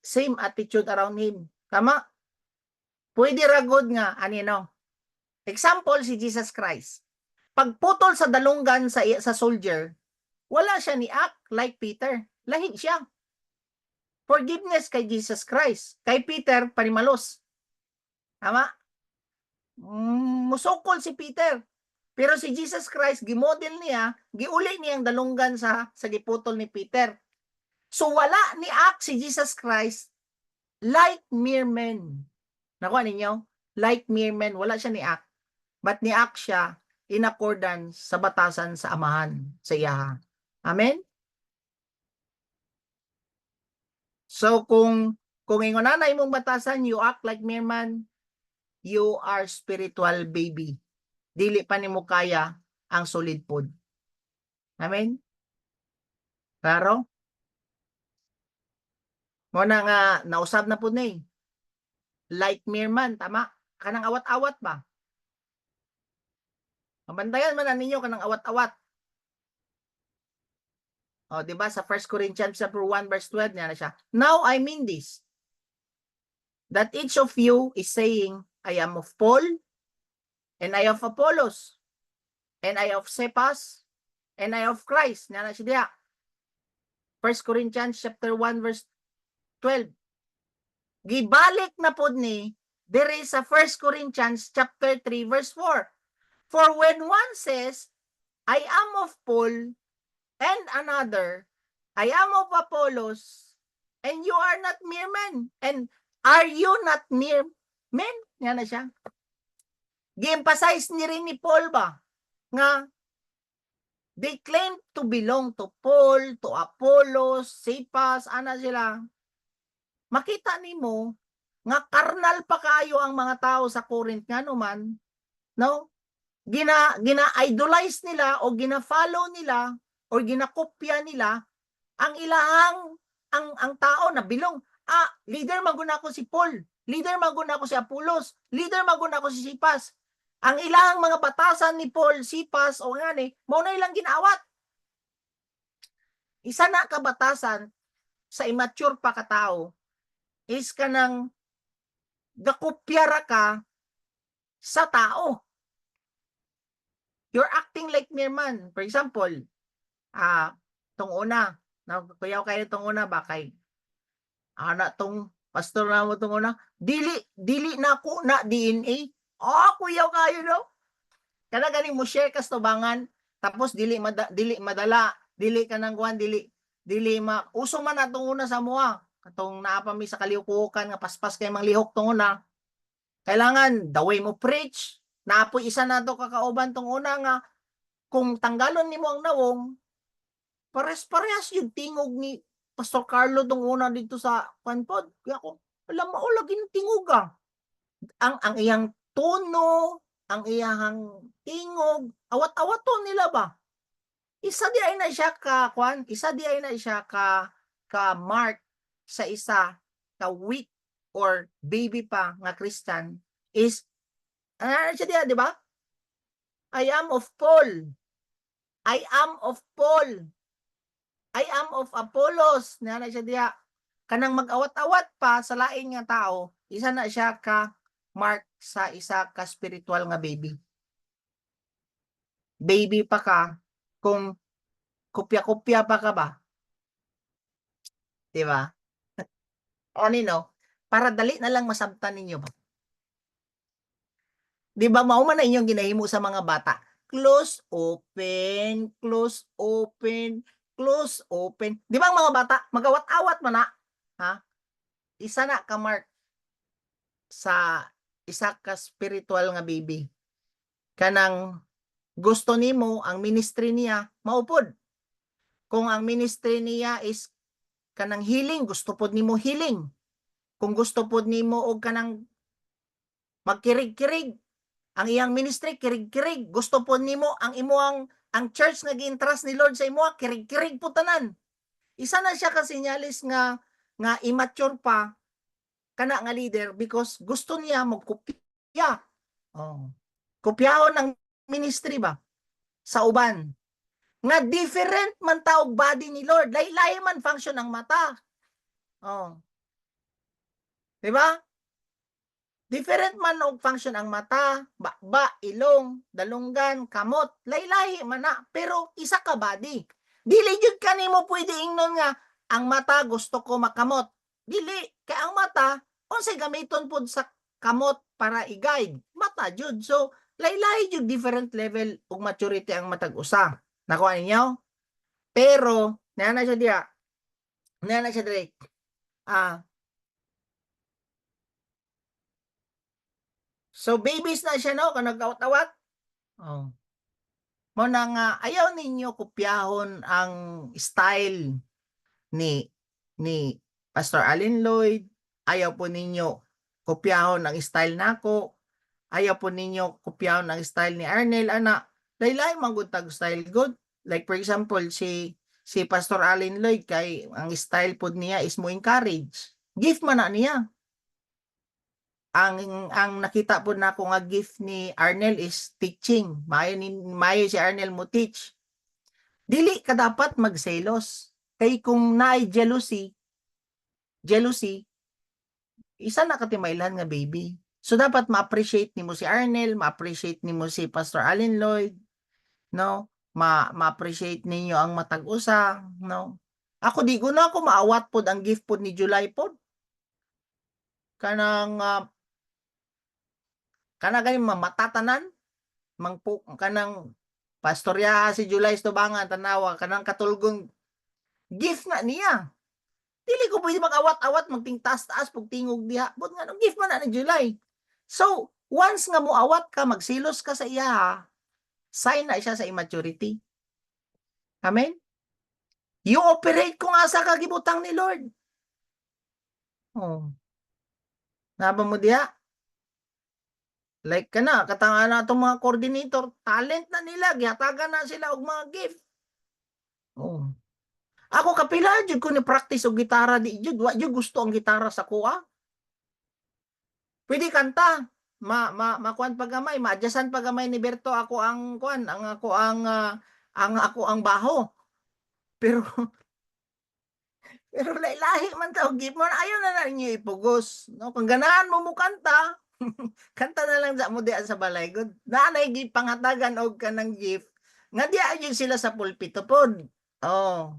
same attitude around him. Tama? Pwede ra gud nga anino. Example si Jesus Christ. Pagputol sa dalunggan sa soldier, wala siya ni act like Peter. Lahi siya. Forgiveness kay Jesus Christ. Kay Peter, panimalos. Tama? Musukol si Peter. Pero si Jesus Christ, gimodel niya, giuli niya ang dalunggan sa giputol ni Peter. So wala ni act si Jesus Christ like mere men. Nakuha ninyo? Like mere men. Wala siya ni act. But ni act siya in accordance sa batasan sa amahan sa iya. Amen? So kung ingon na imong batasan, you act like mere man, you are spiritual baby. Dili pa nimo kaya ang solid food. Amen? Klaro? Mo na nga nausab na pud ni. Like mere man, tama? Kanang awat-awat ba? Mabantayan man ninyo kanang awat-awat. O, di ba sa 1 Corinthians chapter 1 verse 12 niya na siya. Now I mean this, that each of you is saying, I am of Paul, and I of Apollos, and I of Cephas, and I of Christ. Niya na siya diya. 1 Corinthians chapter 1 verse 12. Gibalik na pod ni diri sa 1 Corinthians chapter 3 verse 4. For when one says, I am of Paul, and another, I am of Apollos, and you are not mere men. And are you not mere men? Yan na siya. Gi-emphasize ni rin ni Paul ba? Nga, they claim to belong to Paul, to Apollos, Cephas, ana sila. Makita nimo nga karnal pa kayo ang mga tao sa Corinth nga naman, no? Gina-idolize nila o gina-follow nila o ginakopya nila ang ilahang ang tao na bilong. Leader maguna ko si Paul, leader maguna ko si Apollos, leader maguna ko si Cephas. Ang ilahang mga batasan ni Paul, Cephas o ngani, mao na ilang ginaawat. Isa na ka batasan sa immature pa ka tao is kanang gakopya ra ka sa tao. You're acting like mere man. For example, tong una, kuyaw kayo tong una ba kay tong pastor na mo tong una, dili na ako na DNA. Kuyaw kayo no. Kada ganing mo share kas tubangan tapos dili madala, dili ka nang kuan, dili uso man atong una sa moa. Katong naa pa mi sa kalihukukan nga paspas kay manglihok tong una. Kailangan the way mo preach, naapoy isa nato kakauban tong una nga kung tanggalon nimo ang nawong, pares-parehas yung tingog ni Pastor Carlo tong una dito sa panpod. Kaya ako, alam mo, lagi ng tingog ang iyang tono, ang iyang tingog, awat-awat to nila ba? Isa di ay na siya ka mark sa isa ka weak or baby pa nga Christian is siya di ba? I am of Paul. I am of Paul. I am of Apollos. Na siya diya. Kanang mag-awat-awat pa sa lain nga tao, isa na siya ka mark sa isa ka spiritual nga baby. Baby pa ka kung kopya-kopya pa ka ba? Di ba? O nino, para dali na lang masabtan ninyo ba? Di ba mao man na inyong ginahimo sa mga bata? Close, open, close, open, close, open. Di ba ang mga bata, magawat-awat man na? ha, isa na ka mark sa isa ka spiritual nga baby. Kanang gusto nimo ang ministry niya maupod. Kung ang ministry niya is kanang healing, gusto pod nimo healing. Kung gusto pod nimo og kanang magkirig-kirig, ang iyang ministry kirig-kirig, gusto pod nimo ang imuang ang church nga gi-entrust ni Lord sa imo, kirig-kirig po tanan. Isa na siya ka sinyalis nga immature pa kana nga leader because gusto niya magkopya. Oh. Kopyahon ang ministry ba sa uban. Nga different man taog body ni Lord. Laylay man function ang mata. Oh. 'Di ba? Different man og function ang mata, bakba, ilong, dalunggan, kamot, laylay man na, pero isa ka body. Dili jud kanimo pwede ingnon nga ang mata gusto ko makamot. Dili kay ang mata unsay gamiton pud sa kamot para i-guide. Mata jud. So laylay jud different level og maturity ang matag usa. Nakuha ninyo? Pero na siya diha. Na siya dire. So babies na siya no, kanang awat-awat. Oh. Mo na nga ayaw ninyo kopyahon ang style ni Pastor Allen Lloyd, ayaw po ninyo kopyahon ang style nako, ayaw po ninyo kopyahon ang style ni Arnel ana. Laylay man gud tag style good. Like for example si Pastor Allen Lloyd kay ang style pod niya is mo encourage. Gift man na niya. Ang nakita po nako nga gift ni Arnel is teaching. Mayo si Arnel mo teach. Dili ka dapat magselos. Kay kung naay jealousy, isa na katimaylan nga baby. So dapat ma-appreciate nimo si Arnel, ma-appreciate nimo si Pastor Allen Lloyd, no? Ma-appreciate ninyo ang matag usa, no? Ako di ko na ako maawat pod ang gift pod ni July pod. Kanang kanang matatanan kanang pastorya si July Estobangan tanawa kanang katulgong gift na niya. Dili ko pwede mag-awat-awat magtingtaas-taas pag tingog diha. But nga gift man na ni July. So, once nga mo awat ka, magsilos ka sa iya, sign na siya sa immaturity. Amen? You operate kung asa ka gibutang ni Lord. Oh. Naba mo diha? Like kana, katanga na itong mga coordinator, talent na nila, gihatagan na sila og mga gift. Oh. Ako kapila jud ko ni practice og gitara di jud, wa jud gusto ang gitara sa kuha. Pwede kanta, makuan pagamay, ma-adjustan pagamay ni Berto ako ang kuan, ang ako ang baho. Pero pero lahi man ta og gift mo, ayaw na ninyo ipugos, no? Kung ganahan mo kanta, kanta na lang sa mo diha sa balay good. Naanay gi panghatagan og kanang gift. Nga diha jud sila sa pulpito pod. Oh.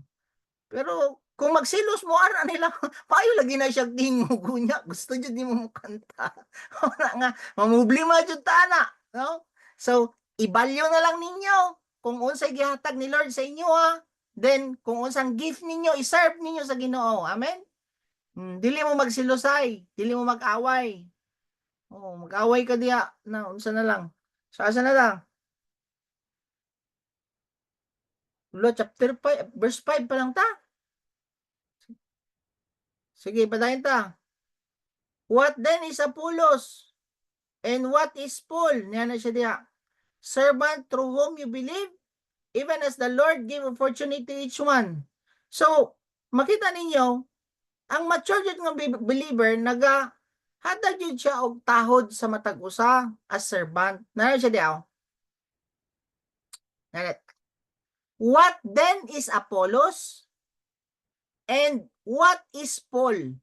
Pero kung magsilos mo ana nila, payo lagi na siya tingog unya. Gusto jud nimo mo kanta. Wala nga mamублima jud ta ana, no? So ibalyo na lang ninyo kung unsay gihatag ni Lord sa inyo ha. Then kung unsang gift ninyo i-serve ninyo sa Ginoo. Amen. Dili mo magsilusay, dili mo mag-away. Oh, mag-away ka diha na unsa na lang. So asa na lang? Lo chapter 5 verse 5 pa lang ta. Sige, padayon ta. What then is Apollos? And what is Paul? Niya na siya diha. Servant through whom you believe, even as the Lord gave opportunity to each one. So, makita ninyo, ang mature jud nga believer hatag jud siya og tahod sa matag usa as servant. Nana siya diha. What then is Apollos? And what is Paul?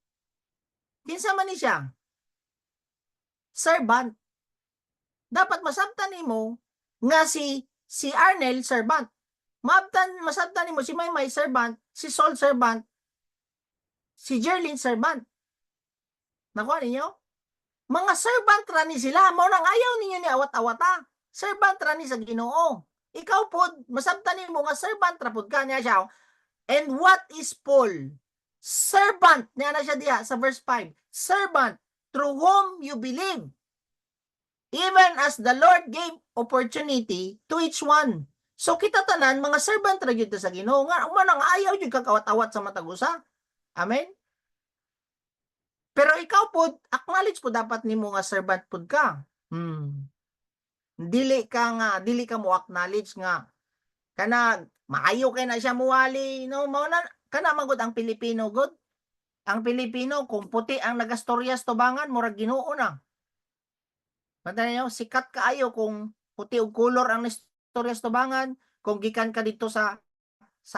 Kinsa man ni siya? Servant. Dapat masabtan nimo nga si Arnel servant. Masabtan nimo si Maymay servant, si Sol servant, si Jerlyn servant. Nakuha ninyo? Mga servant ra ni sila, mao nang ayaw ninyo ni awat-awata. Servant ra ni sa Ginoo. Ikaw pod masabtan nimo nga servant ra pod ka niya siya. And what is Paul? Servant, niya na siya diha sa verse 5. Servant, through whom you believe, even as the Lord gave opportunity to each one. So kita tanan, mga servant ra gyud sa Ginoo nga manang ayaw jud kakawat-awat sa matag usa. Amen. Pero ikaw pod, acknowledge po dapat nimo nga servant pod ka. Dili ka mo acknowledge nga kana maayo kay na siya muwali, no, mao na kana man gud ang Pilipino gud. Ang Pilipino kung puti ang nagastoryas tubangan murag Ginoo na. Bantayan niyo, sikat kaayo kung puti og kolor ang nastoryas tubangan, kung gikan ka dito sa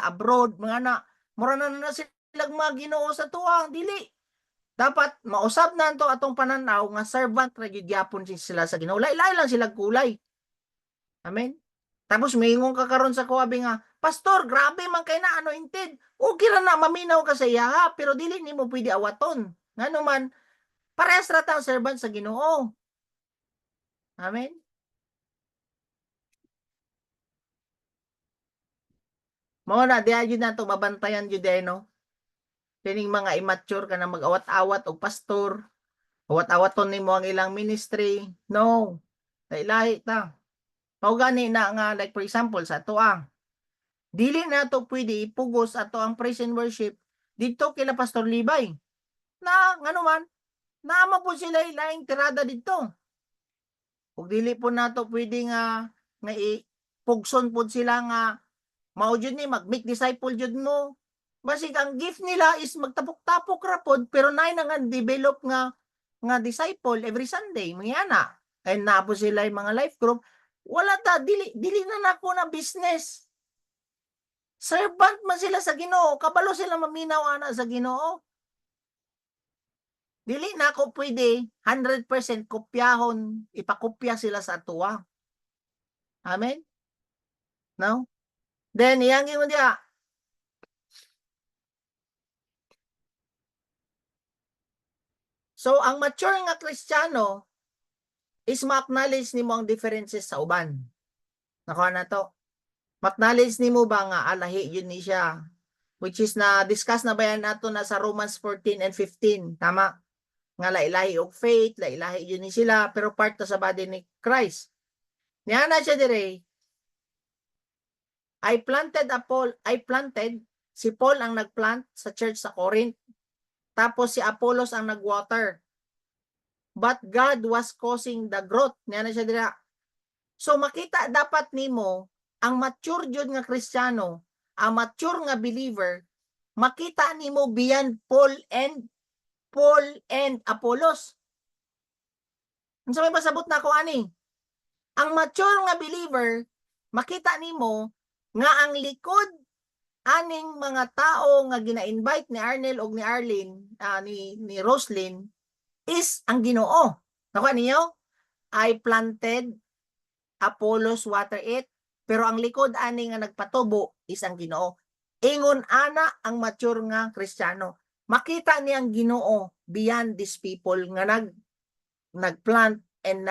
abroad, mga na, mura na silang mga Ginoo sa tuwa, dili. Dapat mausab na to atong pananaw nga servant ra gyud gyapon sila sa Ginoo. Lain-lain lang sila kulay. Amen. Tapos miingon ka karon sa kuwabi nga, pastor, grabe man kay na anointed. Okay ra na maminaw ka sa iya, pero dili nimo pwede awaton. Ngano man, parehas ra ta servant sa Ginoo. Amen. Mao na diha jud nato babantayan jud no. Kining mga immature ka na mag-awat-awat og pastor, awat-awaton nimo ang ilang ministry. No. Lahi ta. Mao gani na nga like for example sa ato dili na to pwede ipugos ato ang praise and worship dito kila Pastor Libay. Na ngano man, naama po sila laing tirada dito. Ug dili po nato pwede nga ipugson po sila nga mao jud ni mag-make disciple jud mo. Basig ang gift nila is magtapok-tapok ra pod pero nay na nga develop nga disciple every Sunday mangyan and na po sila yung mga life group wala ta dili na nako na business. Servant man sila sa Ginoo, kabalo sila maminaw ana sa Ginoo. Dili na ako pwede 100% kopyahon, ipakopya sila sa atuwa. Amen? No? Then, iyang mo diya. So, ang mature nga Kristiyano is ma-acknowledge nimo ang differences sa uban. Nakuha na to. Ma-acknowledge nimo ba nga alahi yun ni siya? Which is na-discuss na ba yan nato na sa Romans 14 and 15. Tama? Nga lailahi og faith, lailahi yun ni sila, pero part to sa body ni Christ. Niya na siya dire. I planted, si Paul ang nagplant sa church sa Corinth. Tapos si Apollos ang nagwater. But God was causing the growth. Niya na siya dire. So makita dapat nimo ang mature jud nga Kristiyano, ang mature nga believer, makita nimo beyond Paul and Apollos. Unsa may pasabot na ko ani? Ang mature nga believer, makita nimo nga ang likod aning mga tao nga gina-invite ni Arnel og ni Arlene, ni Roslyn is ang Ginoo. Nakuha niyo? I planted, Apollos water it, pero ang likod ani nga nagpatubo is ang Ginoo. Ingon ana ang mature nga Kristiyano. Makita niyang Ginoo beyond these people nga nagplant and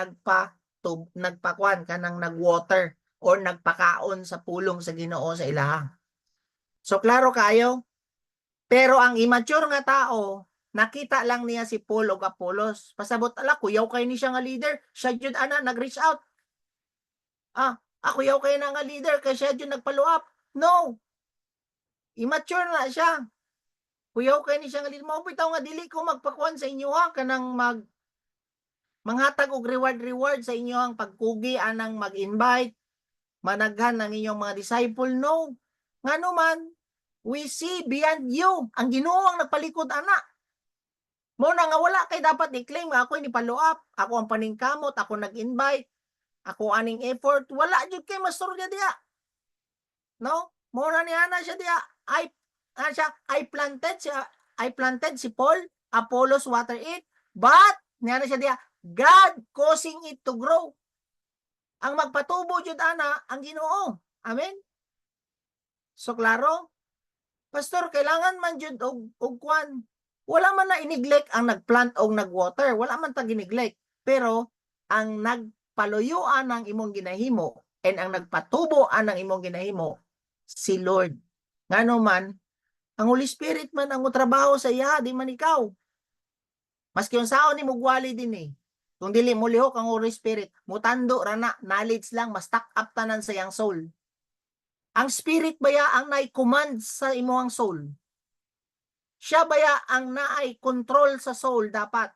nagpakuan kanang nagwater or nagpakaon sa pulong sa Ginoo sa ilaha. So klaro kayo? Pero ang immature nga tao, nakita lang niya si Paul o Apollos. Pasabot ala kuyaw kay ni siya nga leader, siya jud ana nag-reach out. Ako yaw kay na nga leader kay siya jud nagfollow up. No. Immature na siya. Kuyaw kay ni siya nga leader. Mao bitaw nga dili ko magpakuan sa inyo kanang manghatag og reward sa inyong pagkugi anang mag-invite, managhan ng inyong mga disciple. No. Ngano man, we see beyond you. Ang Ginoo ang nagpalikod ana. Mo na nga wala kay dapat i-claim ako ni follow up, ako ang paningkamot, ako nag-invite, ako aning effort, wala jud kay masturya diya. No? Mo na ni ana siya diya. I planted si Paul, Apollos water it, but niya na siya diya, God causing it to grow. Ang magpatubo jud ana ang Ginoo. Amen. So klaro? Pastor, kailangan man jud og kwan. Wala man na ineglect ang nagplant o nagwater. Wala man ta gineglect. Pero ang nagpaluyuan ang imong ginahimo and ang nagpatubo ang imong ginahimo si Lord. Ngano man Ang Holy Spirit man ang trabaho sa iya, di man ikaw. Maski yung sao ni mugwali din eh. Kung dili mo lihok ang Holy Spirit, mutando rana, knowledge lang, mas stack up tanan sa iyang soul. Ang Spirit baya ang nai-command sa imuang soul. Siya baya ang naay control sa soul dapat.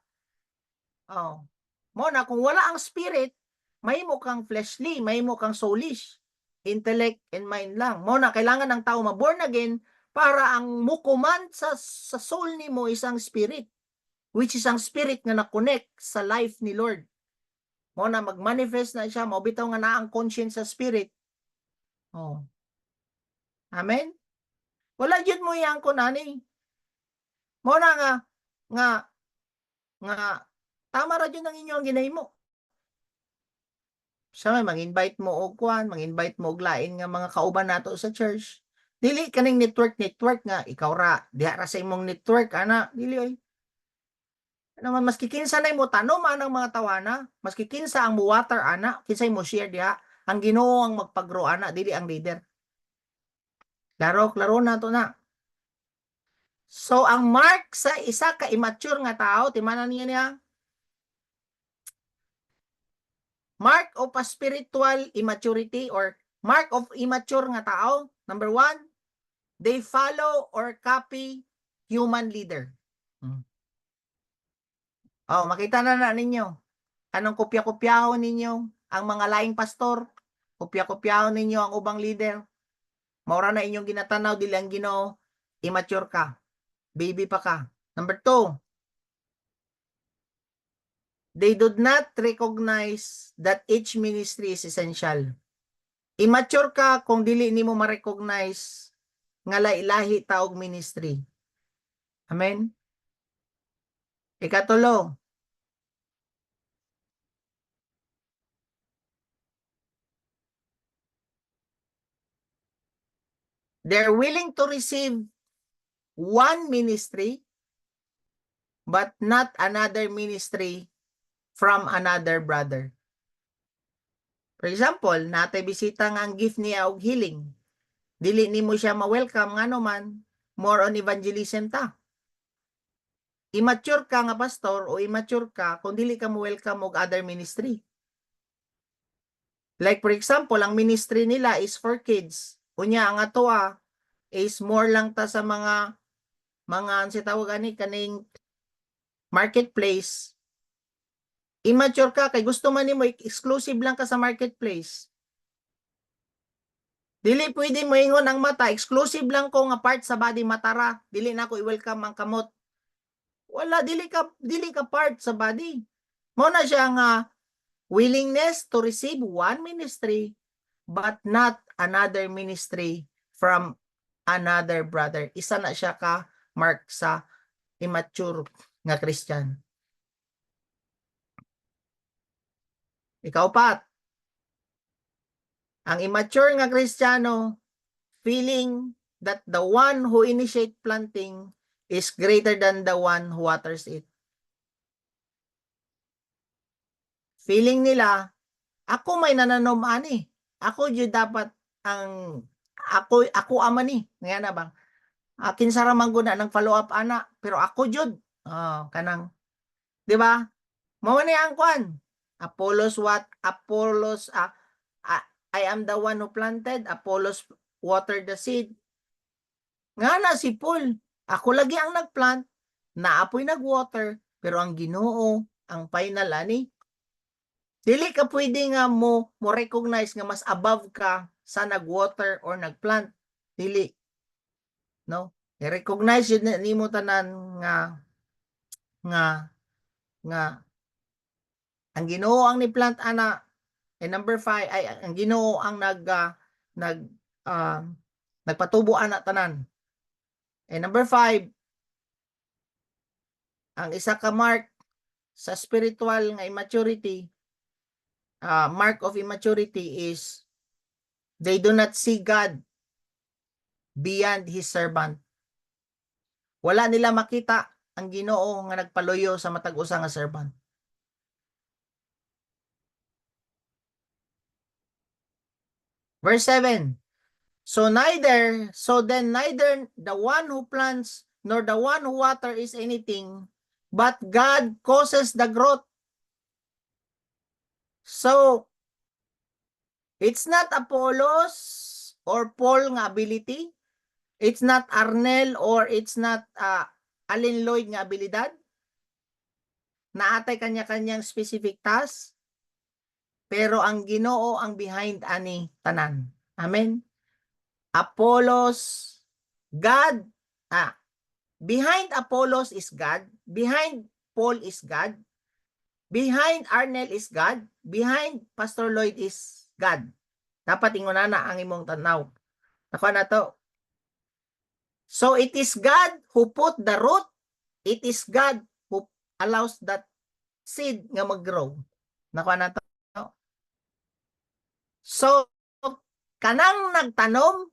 Oh. Mo na kung wala ang Spirit, mahimo kang fleshly, mahimo kang soulish. Intellect and mind lang. Mo na kailangan ng tao ma-born again para ang mukuman sa soul nimo isang spirit, which is ang spirit nga na-connect sa life ni Lord. Mo na mag-manifest na siya, mabitaw nga na ang conscience sa spirit. Oh. Amen? Wala jud mo yang ko nani. Mo na nga nga tama ra jud ang inyong ginahimo. Sa may mag-invite mo og kuan, mag-invite mo og lain nga mga kauban nato sa church. Dili kaning network nga ikaw ra diha ra sa imong network ana, dili oy. Naman maski kinsa nay mo tanom anang mga tawana, maski kinsa ang mo water ana, kinsay mo share diha, ang Ginoo ang magpag-grow ana, dili ang leader. Klaro na to na. So ang mark sa isa ka immature nga tao, timanan niya mark of a spiritual immaturity or mark of immature nga tao, number 1, they follow or copy human leader. Oh, makita na ninyo. Anong kopya-kopyahon ninyo ang mga laing pastor? Kopya-kopyahon ninyo ang ubang leader. Maura na inyong ginatanaw, dili ang Ginoo. Immature ka. Baby pa ka. Number 2, they do not recognize that each ministry is essential. Immature ka kung dili nimo ma-recognize nga lahi-lahi taog ministry. Amen? Ikatulo, they're willing to receive one ministry but not another ministry from another brother. For example, natay bisita nga ang gift niya og healing. Dili nimo siya ma-welcome ngano man, more on evangelism ta. Immature ka nga pastor o immature ka kung dili ka mo-welcome og other ministry. Like for example, ang ministry nila is for kids. Unya ang atoa is more lang ta sa mga si tawag ani kaning marketplace. Immature ka kay gusto man nimo exclusive lang ka sa marketplace. Dili pwede mo ingon ang mata, exclusive lang ko nga part sa body matara. Dili na ko i-welcome ang kamot. Wala, dili ka part sa body. Mo na siya nga willingness to receive one ministry but not another ministry from another brother. Isa na siya ka mark sa immature nga Christian. Ikaw Pat, ang immature nga Kristiyano feeling that the one who initiate planting is greater than the one who waters it. Feeling nila, ako may nananom ani. Ako jud dapat ang ako ama ni. Nga na bang? Akin sa ramang guna ng follow up ana, pero ako jud. Kanang 'di ba? Mao ni ang kwan. Apollos I am the one who planted, Apollos watered the seed. Nga na si Paul, ako lagi ang nagplant, naapoy nagwater, pero ang Ginoo ang final ani. Dili ka pwede nga mo recognize nga mas above ka sa nagwater or nagplant. Dili. No? I-recognize yun nimo tanan nga ang Ginoo ang ni plant ana. And number 5 ay ang Ginoo ang nagpatubo ana tanan. And number 5, ang isa ka mark sa spiritual nga immaturity, mark of immaturity is they do not see God beyond His servant. Wala nila makita ang Ginoo nga nagpaluyo sa matag usa nga servant. Verse 7, So then neither the one who plants nor the one who water is anything, but God causes the growth. So it's not Apollos or Paul nga ability. It's not Arnel or it's not Alin Lloyd nga abilidad. Naatay kanya-kanyang specific task. Pero ang Ginoo ang behind ani tanan. Amen. Apollos, God, behind Apollos is God, behind Paul is God, behind Arnel is God, behind Pastor Lloyd is God. Dapat inguna na ang imong tanaw. Ako na to. So it is God who put the root, it is God who allows that seed nga mag-grow. Nakuha na to. So, kanang nagtanom,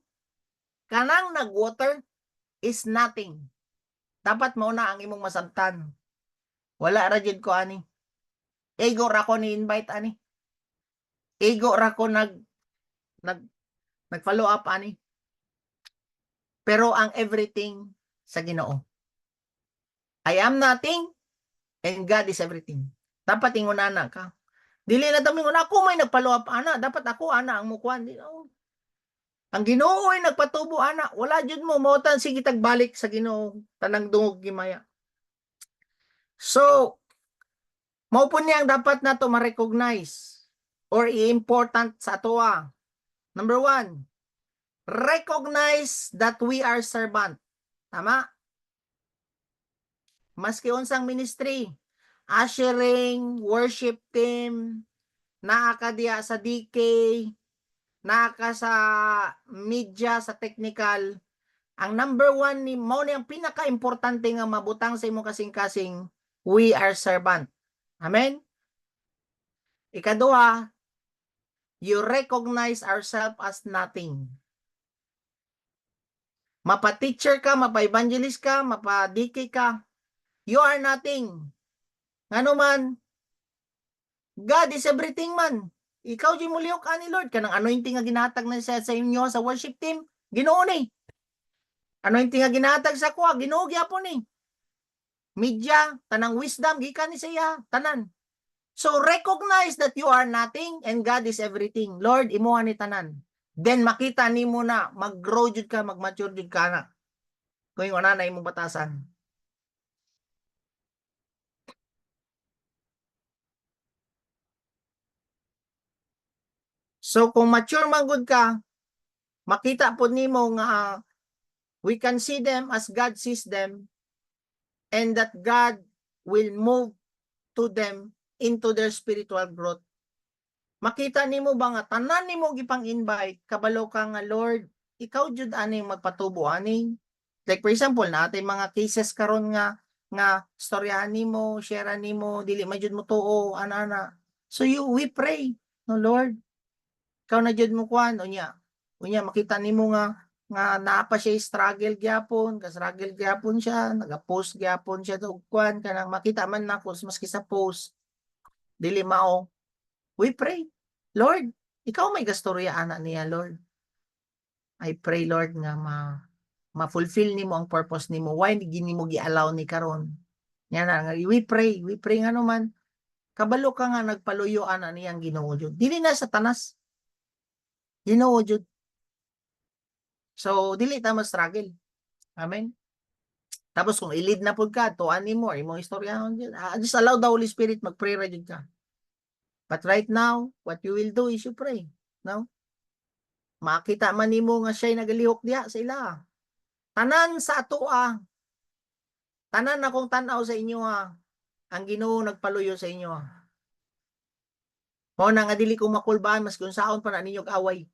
kanang nag-water is nothing. Dapat mo na ang imong masabtan. Wala ra jud ko ani. Ego ra ko ni invite ani. Ego ra ko nag-follow up ani. Pero ang everything sa Ginoo. I am nothing and God is everything. Dapat ingunana ka. Dili na tami ngun ako may nag-follow up ana, dapat ako ana ang mukuan. Ang Ginoo ay nagpatubo ana, wala jud mo mautan sige tagbalik sa Ginoo tanang dungog gimaya. So, mao po niyang dapat nato ma-recognize or i-important sa atoa. Number 1, recognize that we are servant. Tama? Maski unsang ministry, ushering, worship team, naa ka diya sa DK, naa ka sa media, sa technical, ang number 1 ni mao ni ang pinaka-importante nga mabutang sa imong kasing-kasing, we are servant. Amen? Ikaduha, you recognize ourselves as nothing. Mapa-teacher ka, mapa-evangelist ka, mapa-DK ka, you are nothing. Ngano man, God is everything man. Ikaw di mo lihok ani Lord, kanang anointing nga ginatag na sa inyo sa worship team, Ginoo ni. Anointing nga ginatag sa kuha, Ginoo gyapon ni. Media, tanang wisdom, gikan ni siya, tanan. So recognize that you are nothing and God is everything. Lord, imuha ni tanan. Then makita nimo na mag-grow jud ka, mag-mature jud ka na. Kung yung na imong batasan. So kung mature man gud ka, makita po nimo nga we can see them as God sees them and that God will move to them into their spiritual growth. Makita nimo ba nga tanan nimo gipang-invite kabalo ka nga Lord, ikaw jud ani magpatubo ani. Like for example, natay mga cases karon nga storyahan nimo, share nimo, dili man jud mo tuo ana. So we pray, no Lord. Ikaw na jud mo kuan unya makita nimo nga naa pa siya struggle gyapon, ka-struggle gyapon siya, naga-post gyapon siya og kuan kanang makita man nako maski sa post dili mao. We pray, Lord, ikaw may gastorya ana niya, Lord. I pray, Lord, nga ma-fulfill nimo ang purpose nimo. Why gini mo gi-allow ni karon? Yan na, we pray nga naman. Kabalo ka nga nagpaluyo ana niyang Ginoo jud. Dili na sa tanas. Ginoo jud. So dili ta ma-struggle. Amen. Tapos kung i-lead na pud ka, tuan nimo imong istorya just allow the Holy Spirit mag-pray ra jud ka. But right now, what you will do is you pray. No? Makita man nimo nga siya'y nagalihok diha sa ila. Tanan sa atoa. Tanan akong tanaw sa inyo ang Ginoo nagpaluyo sa inyo. Mo na nga dili ko makulbaan mas kung saon pa na ninyo away.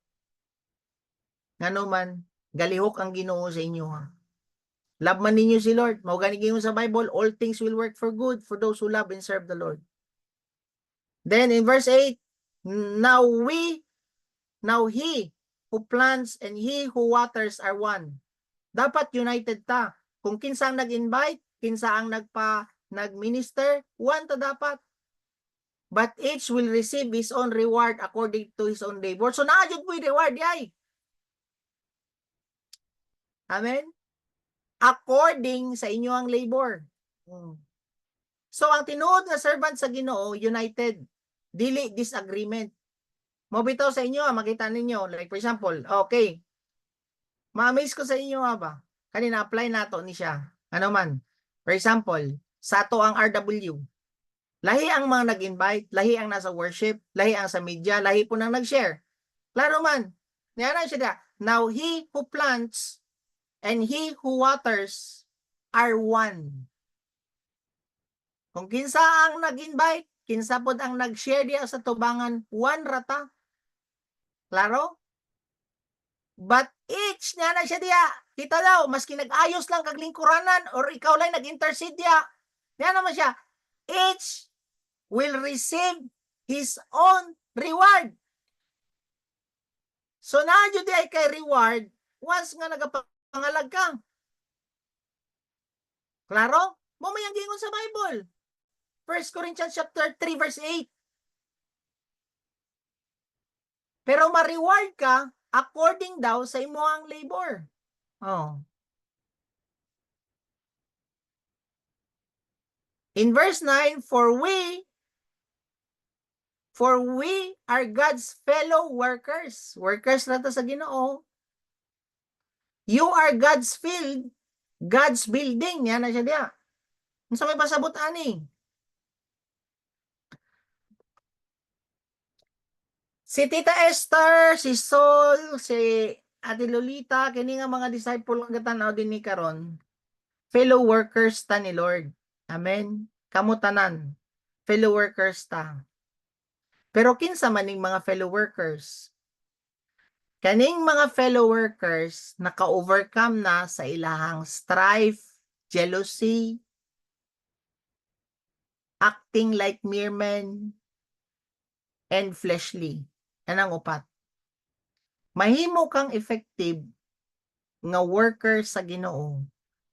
Ngano man galihok ang Ginoo sa inyo Love man ninyo si Lord. Mao gani gingon sa Bible, all things will work for good for those who love and serve the Lord. Then in verse 8, now he who plants and he who waters are one. Dapat united ta. Kung kinsa ang nag-invite, kinsa ang nag-minister, one ta dapat. But each will receive his own reward according to his own labor. So naadjud mo reward yay. Amen? According sa inyo ang labor. So, ang tinuod nga servant sa Ginoo, united. Dili disagreement. Mobitaw sa inyo, makita ninyo. Like for example, okay. Ma-amaze ko sa inyo ba? Kanina apply nato ni siya. Ano man. For example, sa ato ang RW. Lahi ang mga nag-invite, lahi ang nasa worship, lahi ang sa media, lahi po nang nag-share. Klaro man. Niya siya. Now, he who plants and he who waters are one. Kung kinsa ang nag-invite, kinsa pod ang nag-share diya sa tubangan, one rata. Klaro? But each niya na siya diya. Kita daw, maski nag-ayos lang kag lingkuranan or ikaw lang nag-intercede diya. Niya naman siya. Each will receive his own reward. So na jud ay kay reward once nga nagapangalag ka. Klaro? Mo may gingon sa Bible. 1 Corinthians chapter 3 verse 8. Pero ma-reward ka according daw sa imo ang labor. Oh. In verse 9, for we are God's fellow workers. Workers na to sa Ginoo. You are God's field, God's building. Yan na siya diya. Unsa may pasabot ani? Si Tita Esther, si Sol, si Ate Lolita, kini nga mga disciple nga tanaw din ni karon. Fellow workers ta ni Lord. Amen. Kamo tanan. Fellow workers ta. Pero kinsa maning mga fellow workers? Kaning mga fellow workers naka-overcome na sa ilahang strife, jealousy, acting like mere men, and fleshly. Yan ang upat. Mahimo kang effective nga worker sa Ginoo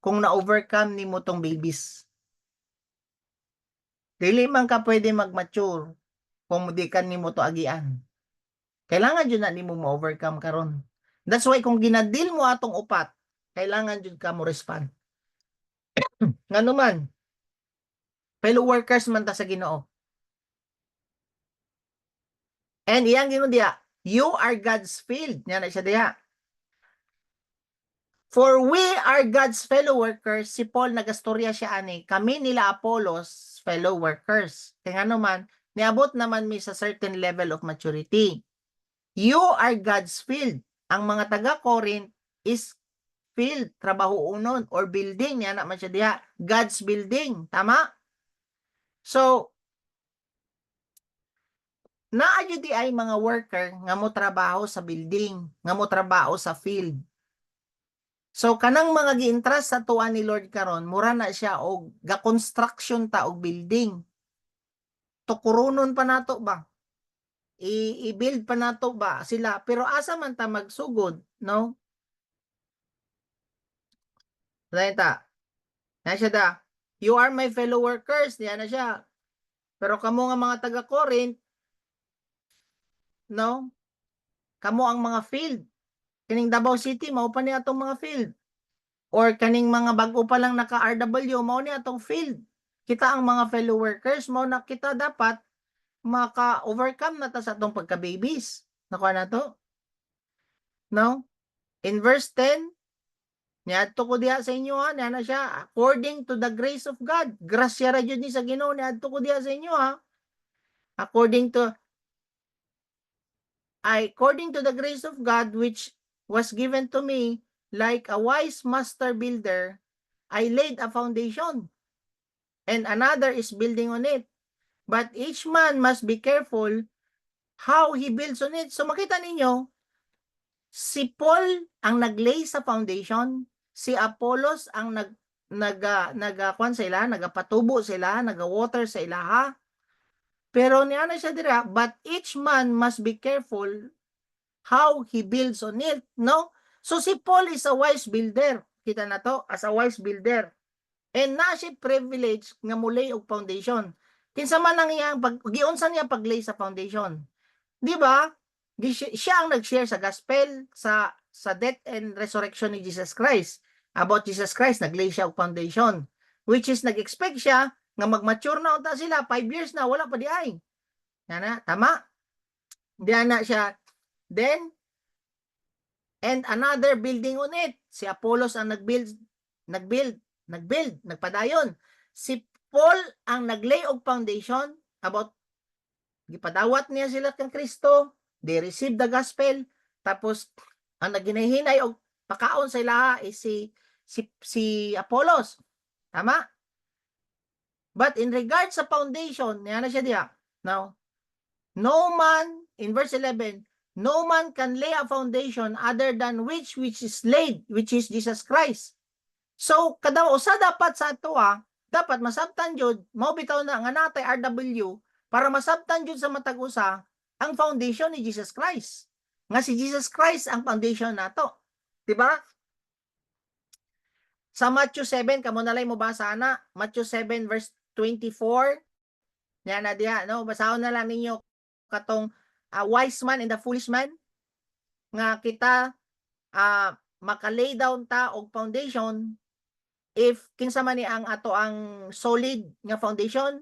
kung na-overcome nimo tong babies. Dili man ka pwede mag-mature kung di ka nimo to agian. Kailangan jud na nimo ma-overcome karon. That's why kung ginadil mo atong upat, kailangan jud ka mo respond. Ngano man, fellow workers man ta sa Ginoo. And iyang gingon diya, you are God's field. Yan na siya diya. For we are God's fellow workers. Si Paul nagastorya siya ani, kami nila Apollos, fellow workers. Kaya naman, niabot naman mi sa certain level of maturity. You are God's field. Ang mga taga-Corinth is field, trabaho unon, or building. Yan naman siya diya. God's building. Tama? So, naadyo di ay mga worker nga mo trabaho sa building, nga mo trabaho sa field. So kanang mga gi-entrust sa tuwa ni Lord karon, mura na siya og ga-construction ta og building. Tukurunon pa nato ba? I-build pa nato ba sila? Pero asa man ta magsugod, no? Dahita. Na siya da. You are my fellow workers, diyan na siya. Pero kamo nga mga taga-Corinth, no? Kamo ang mga field. Kining Davao City, mao pa ni atong mga field. Or kaning mga bago pa lang naka-RW, mao ni atong field. Kita ang mga fellow workers, mao na kita dapat maka-overcome na ta sa atong pagka-babies. Nakuha na to? No? In verse 10, niadto ko diha sa inyo ha, niya na siya, according to the grace of God. Grasya ra jud ni sa Ginoo, niadto ko diha sa inyo ha. According to the grace of God which was given to me, like a wise master builder, I laid a foundation, and another is building on it. But each man must be careful how he builds on it. So makita ninyo, si Paul ang naglay sa foundation, si Apollos ang nagapatubo sila, nagawater sa ilaha. Pero niya na siya dira, but each man must be careful how he builds on it, no? So si Paul is a wise builder. Kita na to, as a wise builder. And na siya privilege nga mulay og foundation. Kinsa man ang iyang giunsa niya paglay sa foundation. Di ba? Siya ang nag-share sa gospel, sa sa death and resurrection ni Jesus Christ. About Jesus Christ, naglay siya og foundation. Which is, nag-expect siya nga mag-mature na unta sila, 5 years na, wala pa di ay. Yan na, tama? Diyan na siya. Then, and another building on it. Si Apollos ang nagpadayon. Si Paul ang naglay og foundation about gipadawat niya sila kang Kristo, they received the gospel, tapos ang naginahinay og pakaon sa ilaha is si Apollos. Tama? But in regards sa foundation, niya na siya diha. Now, no man, in verse 11, no man can lay a foundation other than which is laid, which is Jesus Christ. So, kada usa dapat sa ato dapat masabtan jud, mao bitaw na nga natay RW, para masabtan jud sa matag usa ang foundation ni Jesus Christ. Nga si Jesus Christ ang foundation nato. Diba? Sa Matthew 7, kamo nalay mo basa na, Matthew 7 verse 24. Yan na diha, no? Basahon na lang ninyo katong wise man and the foolish man nga kita makalay down ta og foundation if kinsa man ni ang ato ang solid nga foundation,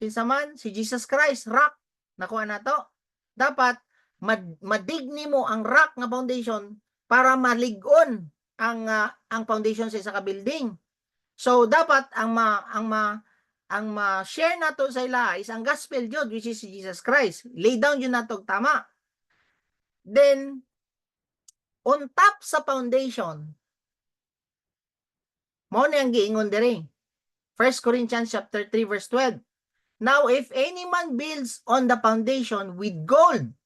kinsa man si Jesus Christ rock nakuha nato. Dapat madig nimo ang rock nga foundation para malig-on ang foundation sa isa ka building. So dapat ang ma-share nato sa ila is ang gospel jud, which is Jesus Christ. Lay down yun nato tama. Then on top sa foundation, mo ni ang giingon diri. 1 Corinthians chapter 3 verse 12. Now if any man builds on the foundation with gold,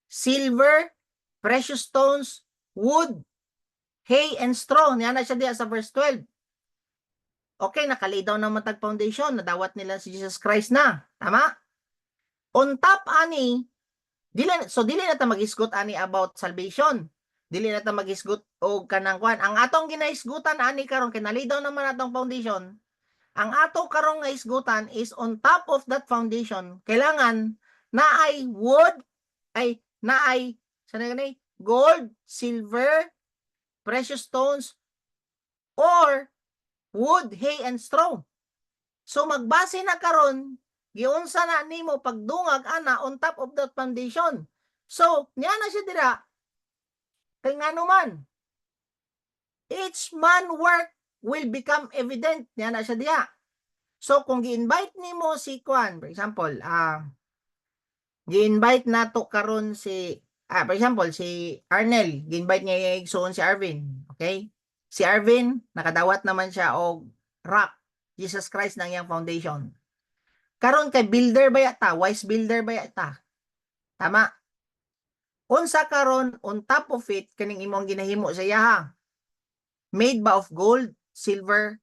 silver, precious stones, wood, hay, and straw, niya na siya diya sa verse 12. Okay, nakalay down ng matag foundation, nadawat nila si Jesus Christ na. Tama? On top ani, dili na ta mag-isgot ani about salvation. Dili na ta mag-isgot og kanang kwan. Ang atong ginaisgutan ani karon kinalay down naman atong foundation. Ang ato karong nga isgutan is on top of that foundation, kailangan naay wood, naay gold, silver, precious stones, or wood, hay, and straw. So magbase na karon, giunsa na nimo pagdungag ana on top of that foundation. So niya na siya dira. Kay ngano man, each man work will become evident. Niya na siya diya. So kung gi-invite nimo si Kwan, for example, gi-invite nato karon si for example si Arnel, gi-invite niya igsoon si Arvin, okay? Si Arvin nakadawat naman siya og rock, Jesus Christ nang iyang foundation. Karon kay builder ba yata, wise builder ba yata? Tama. Unsa karon on top of it kaning imong ginahimo sa iya, made ba of gold, silver,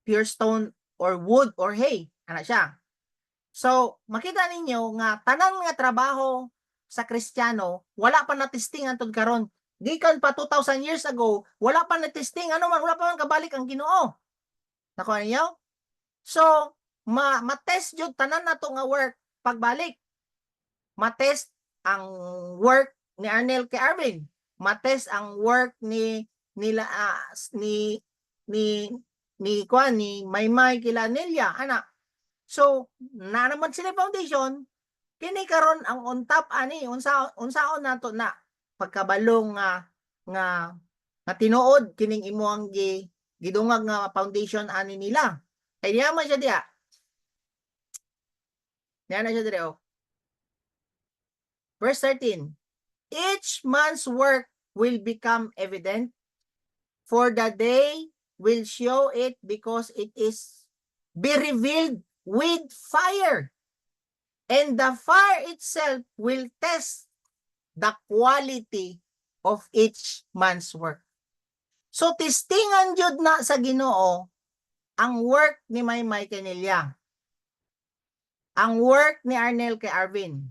pure stone, or wood, or hay? Ana siya. So, makita ninyo nga tanan nga trabaho sa Kristiyano wala pa na-testing antud karon. Gikan pa 2,000 years ago, wala pa na-testing, wala pa man kabalik ang Ginoo. Nakuha ninyo? So, ma-test jud tanan nato nga work pagbalik. Ma-test ang work ni Arnel kay Arvin. Ma-test ang work ni Maymay kila Nelia, ana. So, na naman sila foundation, kini karon ang on top ani unsaon nato na pagkabalong nga tinuod kining imuang gidungag nga foundation ani nila. Kay diha man siya diha. Diha na siya dire. Verse 13. Each man's work will become evident, for the day will show it, because it is be revealed with fire. And the fire itself will test the quality of each man's work. So, testingan jud na sa Ginoo ang work ni Maymay kay Nelia, ang work ni Arnel kay Arvin,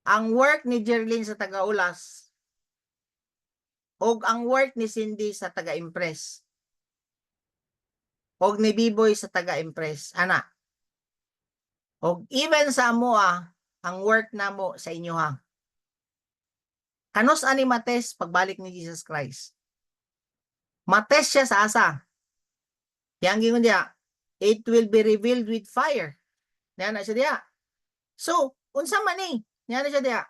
ang work ni Jerlyn sa taga-Ulas, o ang work ni Cindy sa taga-Impress, o ni Biboy sa taga-Impress, ana. O even sa amoa, ang work namo sa inyo ha. Kanos ani mates pagbalik ni Jesus Christ. Mates siya sa asa. Yang gingon diya, it will be revealed with fire. Yan na siya diya. So, unsa man ni? Yan na siya diya.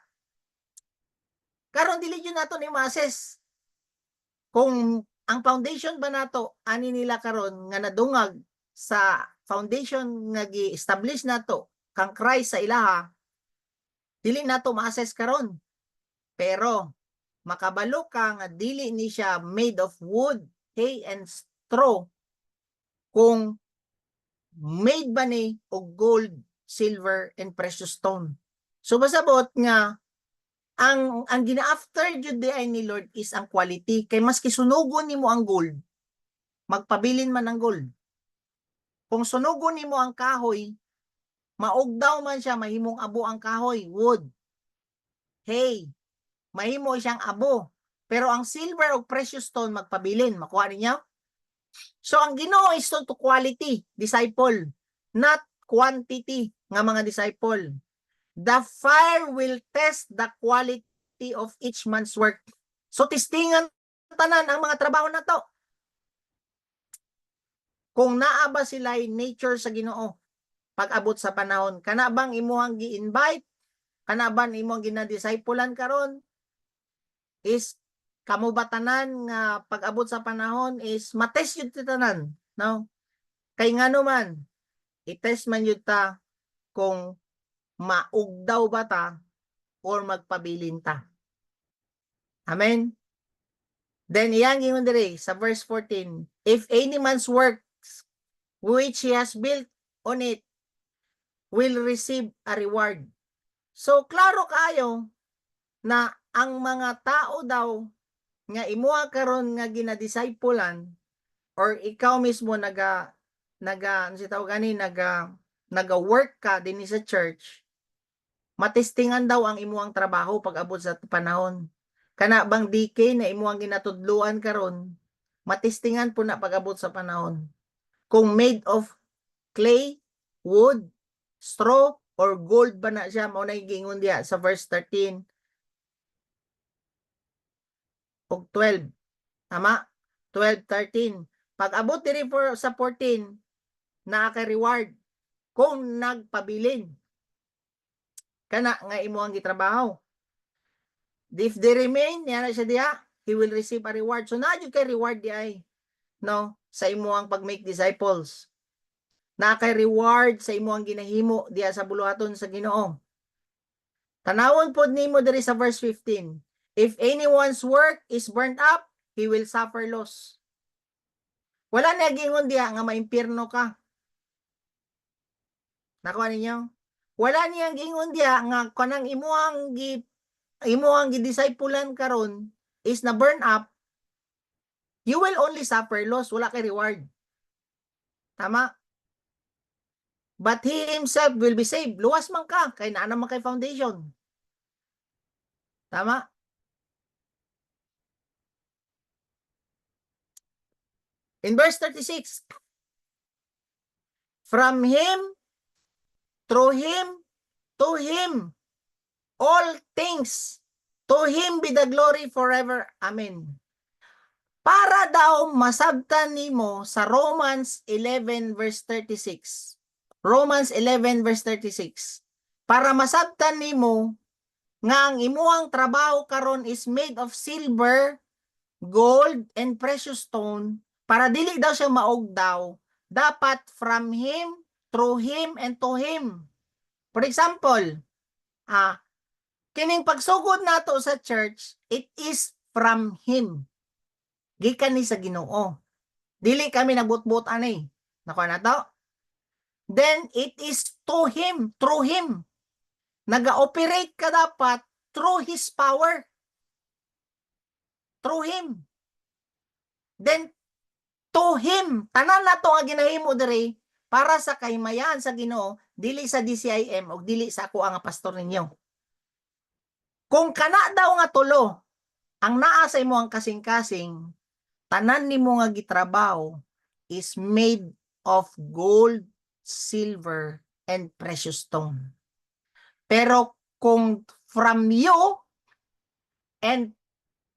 Karon dili yun nato ni ma-assess. Kung ang foundation ba nato ani nila karon nga nadungag sa foundation nga gi-establish nato kang Christ sa ilaha, dili nato ma-assess karon. Pero makabalo ka nga dili ni siya made of wood, hay and straw kung made ba ni og gold, silver and precious stone. So basabot nga ang gina-after jud di ay ni Lord is ang quality, kay maski sunugon nimo ang gold, magpabilin man ang gold. Kung sunugon nimo ang kahoy, maugdaw man siya, mahimong abo ang kahoy, wood. Hey, mahimo siyang abo. Pero ang silver o precious stone magpabilin, makuha ninyo? So ang Ginoo is to quality, disciple, not quantity nga mga disciple. The fire will test the quality of each man's work. So testingan tanan ang mga trabaho na to. Kung naa ba sila nature sa Ginoo pag-abot sa panahon, kana bang imuhang gi-invite, kana bang imuhang ginadiscipulan karon is kamo ba tanan nga pag-abot sa panahon is matest yun ti tanan, no? Kay ngano man i-test man yun ta kung maugdaw ba ta or magpabilin ta. Amen. Then iyang ingon diri sa verse 14, if any man's works which he has built on it will receive a reward. So klaro kayo na ang mga tao daw nga imuha karon nga ginadiscipulan or ikaw mismo ano si tawag gani naga-work ka dinhi sa church, matestingan daw ang imuhang trabaho pag abot sa panahon. Kana bang DK na imuhang ginatudluan karon, matestingan po na pag abot sa panahon. Kung made of clay, wood, straw, or gold ba na siya, mao na gingon diya sa verse 13 ug 12. Tama? 12, 13. Pag abot diri sa 14, naa kay reward kung nagpabilin kana nga imuhang gitrabaho. If they remain, yan na siya diha, he will receive a reward. So naa jud kay reward di ay, no, sa imuhang pag-make disciples. Naa kay reward sa imuhang ginahimo diha sa buluhaton sa Ginoo. Tanawon pod nimo diri sa verse 15. If anyone's work is burnt up, he will suffer loss. Wala na gingon diha nga maimpierno ka. Nakuha ninyo? Wala niyang gingon diha nga kanang imuhang gidiscipulan karon is na burn up, you will only suffer loss, wala kay reward. Tama? But he himself will be saved. Luwas man ka, kay naa naman kay foundation. Tama? In verse 36, from him, through him, to him, all things, to him be the glory forever. Amen. Para daw masabtan nimo sa Romans 11 verse 36. Romans 11 verse 36. Para masabtan nimo nga ang imuhang trabaho karon is made of silver, gold, and precious stone, para dili daw siya maugdaw, dapat from him, through him, and to him. For example, kining pagsugod nato sa church, it is from him. Gikan ni sa Ginoo. Dili kami nagbutbut ani. Nakuha na to? Then it is to him, through him. Naga-operate ka dapat through his power. Through him. Then to him, tanan na to nga ginahimo diri para sa kahimayan sa Ginoo, dili sa DCIM o dili sa ako nga pastor ninyo. Kung kana daw nga tulo ang naa sa imo ang kasing-kasing, tanan nimo nga gitrabaho is made of gold, silver, and precious stone. Pero kung from you, and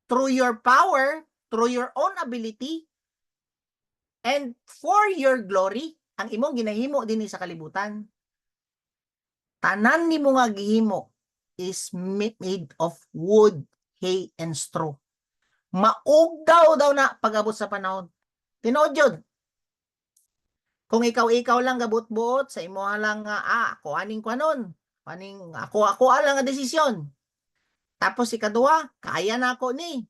through your power, through your own ability, and for your glory, ang imong ginahimo dinhi sa kalibutan. Tanan nimo nga gihimo is made of wood, hay, and straw. Maugdaw daw na pag-abot sa panahon. Tinuod yun. Kung ikaw lang gabut-buot sa imo lang nga ako aning kwanon, aning ako lang nga desisyon. Tapos ikaduha, kaya na ako ni.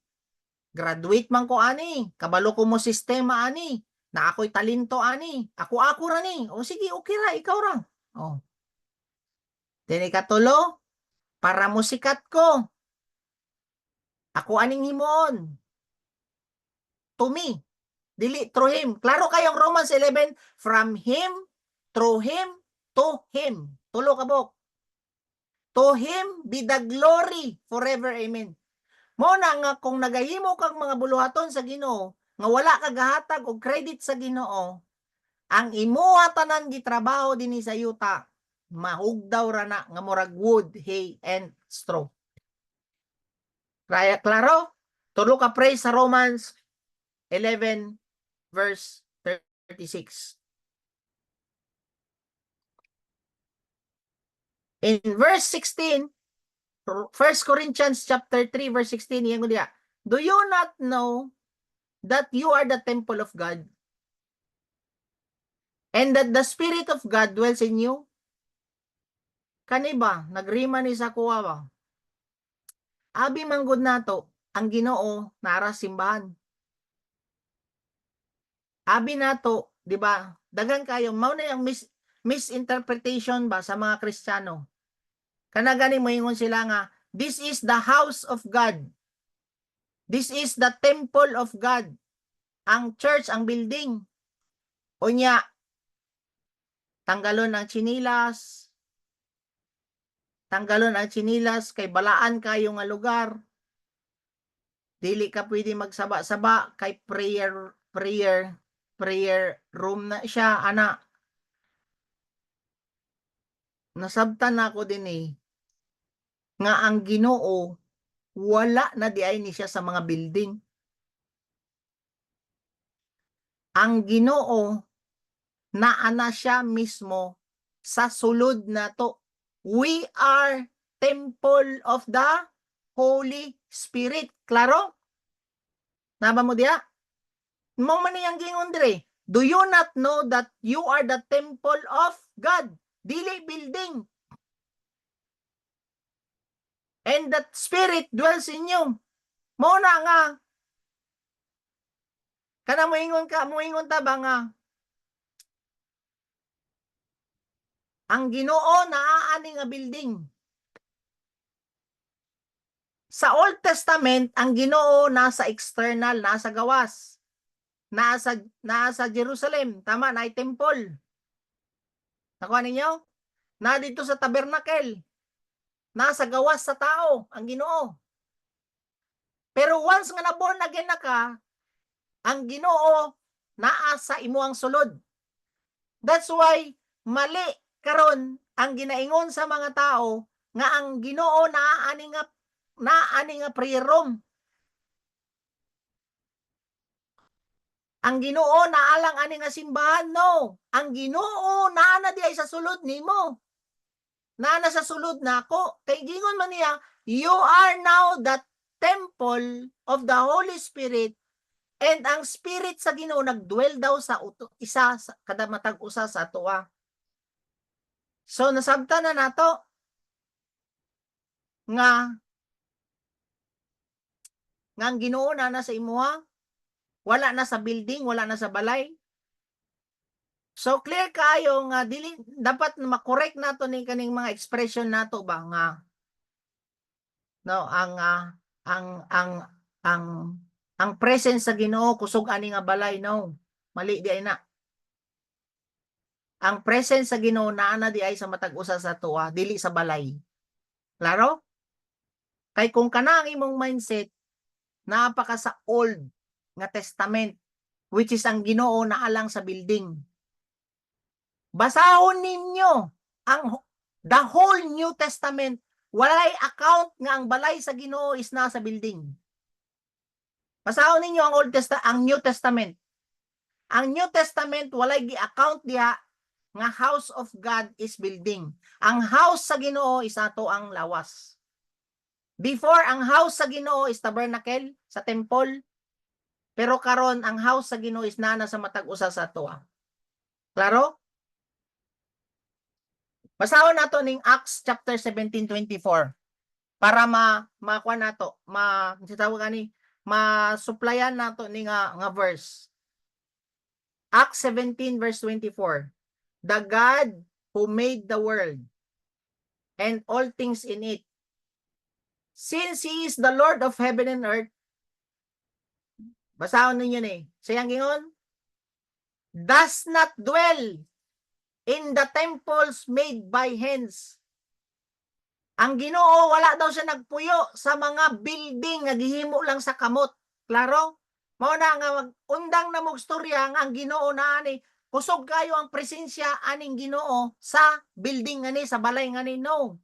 Graduate man ko ani, kabalo ko mo sistema ani, na ako'y talento ani, ako ra ni. O sige, okay ra, ikaw ra. Oh. Dini katulo, para mo sikat ko. Ako aning himon. To me. Dili through him. Klaro kayong Romans 11, from him, through him, to him. Tulo kabok. To him be the glory forever. Amen. Mo na nga kung nagahimo kag mga buluhaton sa Ginoo, nga wala kag gahatag og credit sa Ginoo, ang imuha tanan gitrabaho dinhi sa yuta, mahugdaw ra na nga murag wood, hay, and straw. Kaya klaro? Tulo ka pray sa Romans 11 verse 36. In verse 16, 1 Corinthians chapter 3 verse 16, yan ko diya. Do you not know that you are the temple of God and that the Spirit of God dwells in you? Kani ba? Nagrima ni sa kuwa ba? Abi manggod nato, ang Ginoo nara simbahan. Abi nato, di ba? Dagan kayo, mao na yung misinterpretation ba sa mga Kristiyano. Kana gani mo ingon sila nga, this is the house of God. This is the temple of God. Ang church, ang building. Unya, tanggalon ang chinilas. Tanggalon ang chinilas, kay balaan kayo nga lugar. Dili ka pwede magsaba-saba, kay prayer room na siya, ana. Nasabtan ako din nga ang Ginoo wala na di ay ni siya sa mga building. Ang Ginoo naana siya mismo sa sulod na to. We are temple of the Holy Spirit. Klaro? Naba mo diya? Mo man niyang gingon dire. Do you not know that you are the temple of God? Dili building. And that Spirit dwells in you. Mo na nga. Kana moingon ta ba nga ang Ginoo naaani nga building. Sa Old Testament, ang Ginoo nasa external, nasa gawas. Nasa Jerusalem, tama, na temple. Nakuha ninyo? Na dito sa tabernacle. Nasa gawas sa tao, ang Ginoo. Pero once nga na born again na ka, ang Ginoo naa sa imuang sulod. That's why mali karon ang ginaingon sa mga tao nga ang Ginoo naani nga prayer room. Ang Ginoo naalang ani nga simbahan, no. Ang Ginoo naa na di ay sa sulod nimo. Naa na sa sulod nako. Kay gingon man niya, you are now the temple of the Holy Spirit. And ang spirit sa Ginoo nagdwell daw sa isa kada matag usa sa atoa. So nasabtan na nato nga ang Ginoo na sa imuha, wala na sa building, wala na sa balay. So clear kayo nga dili dapat ma-correct nato ni kaning mga expression nato ba nga no ang presence sa Ginoo kusog ani nga balay, no. Mali di ay na. Ang presence sa Ginoo naa na di ay sa matag usa sa tuwa, dili sa balay. Klaro? Kay kung kana ang imong mindset napaka sa Old nga Testament, which is ang Ginoo na alang sa building. Basahon ninyo ang the whole New Testament, walay account nga ang balay sa Ginoo is nasa building. Basahon ninyo ang New Testament. Ang New Testament walay gi-account diha nga house of God is building. Ang house sa Ginoo is ato ang lawas. Before, ang house sa Ginoo is tabernacle sa temple. Pero karon ang house sa Ginoo is nana sa matag usa sa ato. Klaro? Basahon nato ning Acts chapter 17:24 para makuha nato, sitawag ani, masuplayan nato ni nga verse. Acts 17 verse 24. The God who made the world and all things in it, since He is the Lord of heaven and earth, basahon ninyo ni, sayang gingon, does not dwell in the temples made by hands. Ang Ginoo wala daw siya nagpuyo sa mga building nga gihimo lang sa kamot. Klaro? Mao na nga undang na mog storya nga ang Ginoo na ani kusog kayo ang presensya aning Ginoo sa building ngani, sa balay ngani. No.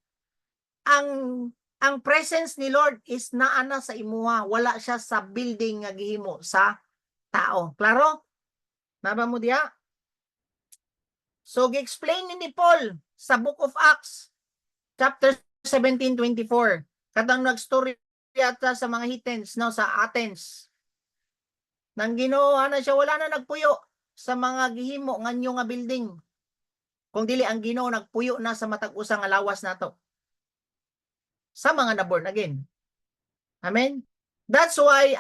Ang presence ni Lord is naana sa imuha, wala siya sa building nga gihimo sa tao. Klaro? Naba mo diha? So gi-explain ni Paul sa Book of Acts chapter 17:24. Kadang nag-story yata sa mga Athens, no, sa Athens. Nang Ginoo na siya, wala na nagpuyo sa mga gihimo nganyo nga building. Kung dili ang Ginoo nagpuyo na sa matag usa nga lawas nato. Sa mga na-born again. Amen. That's why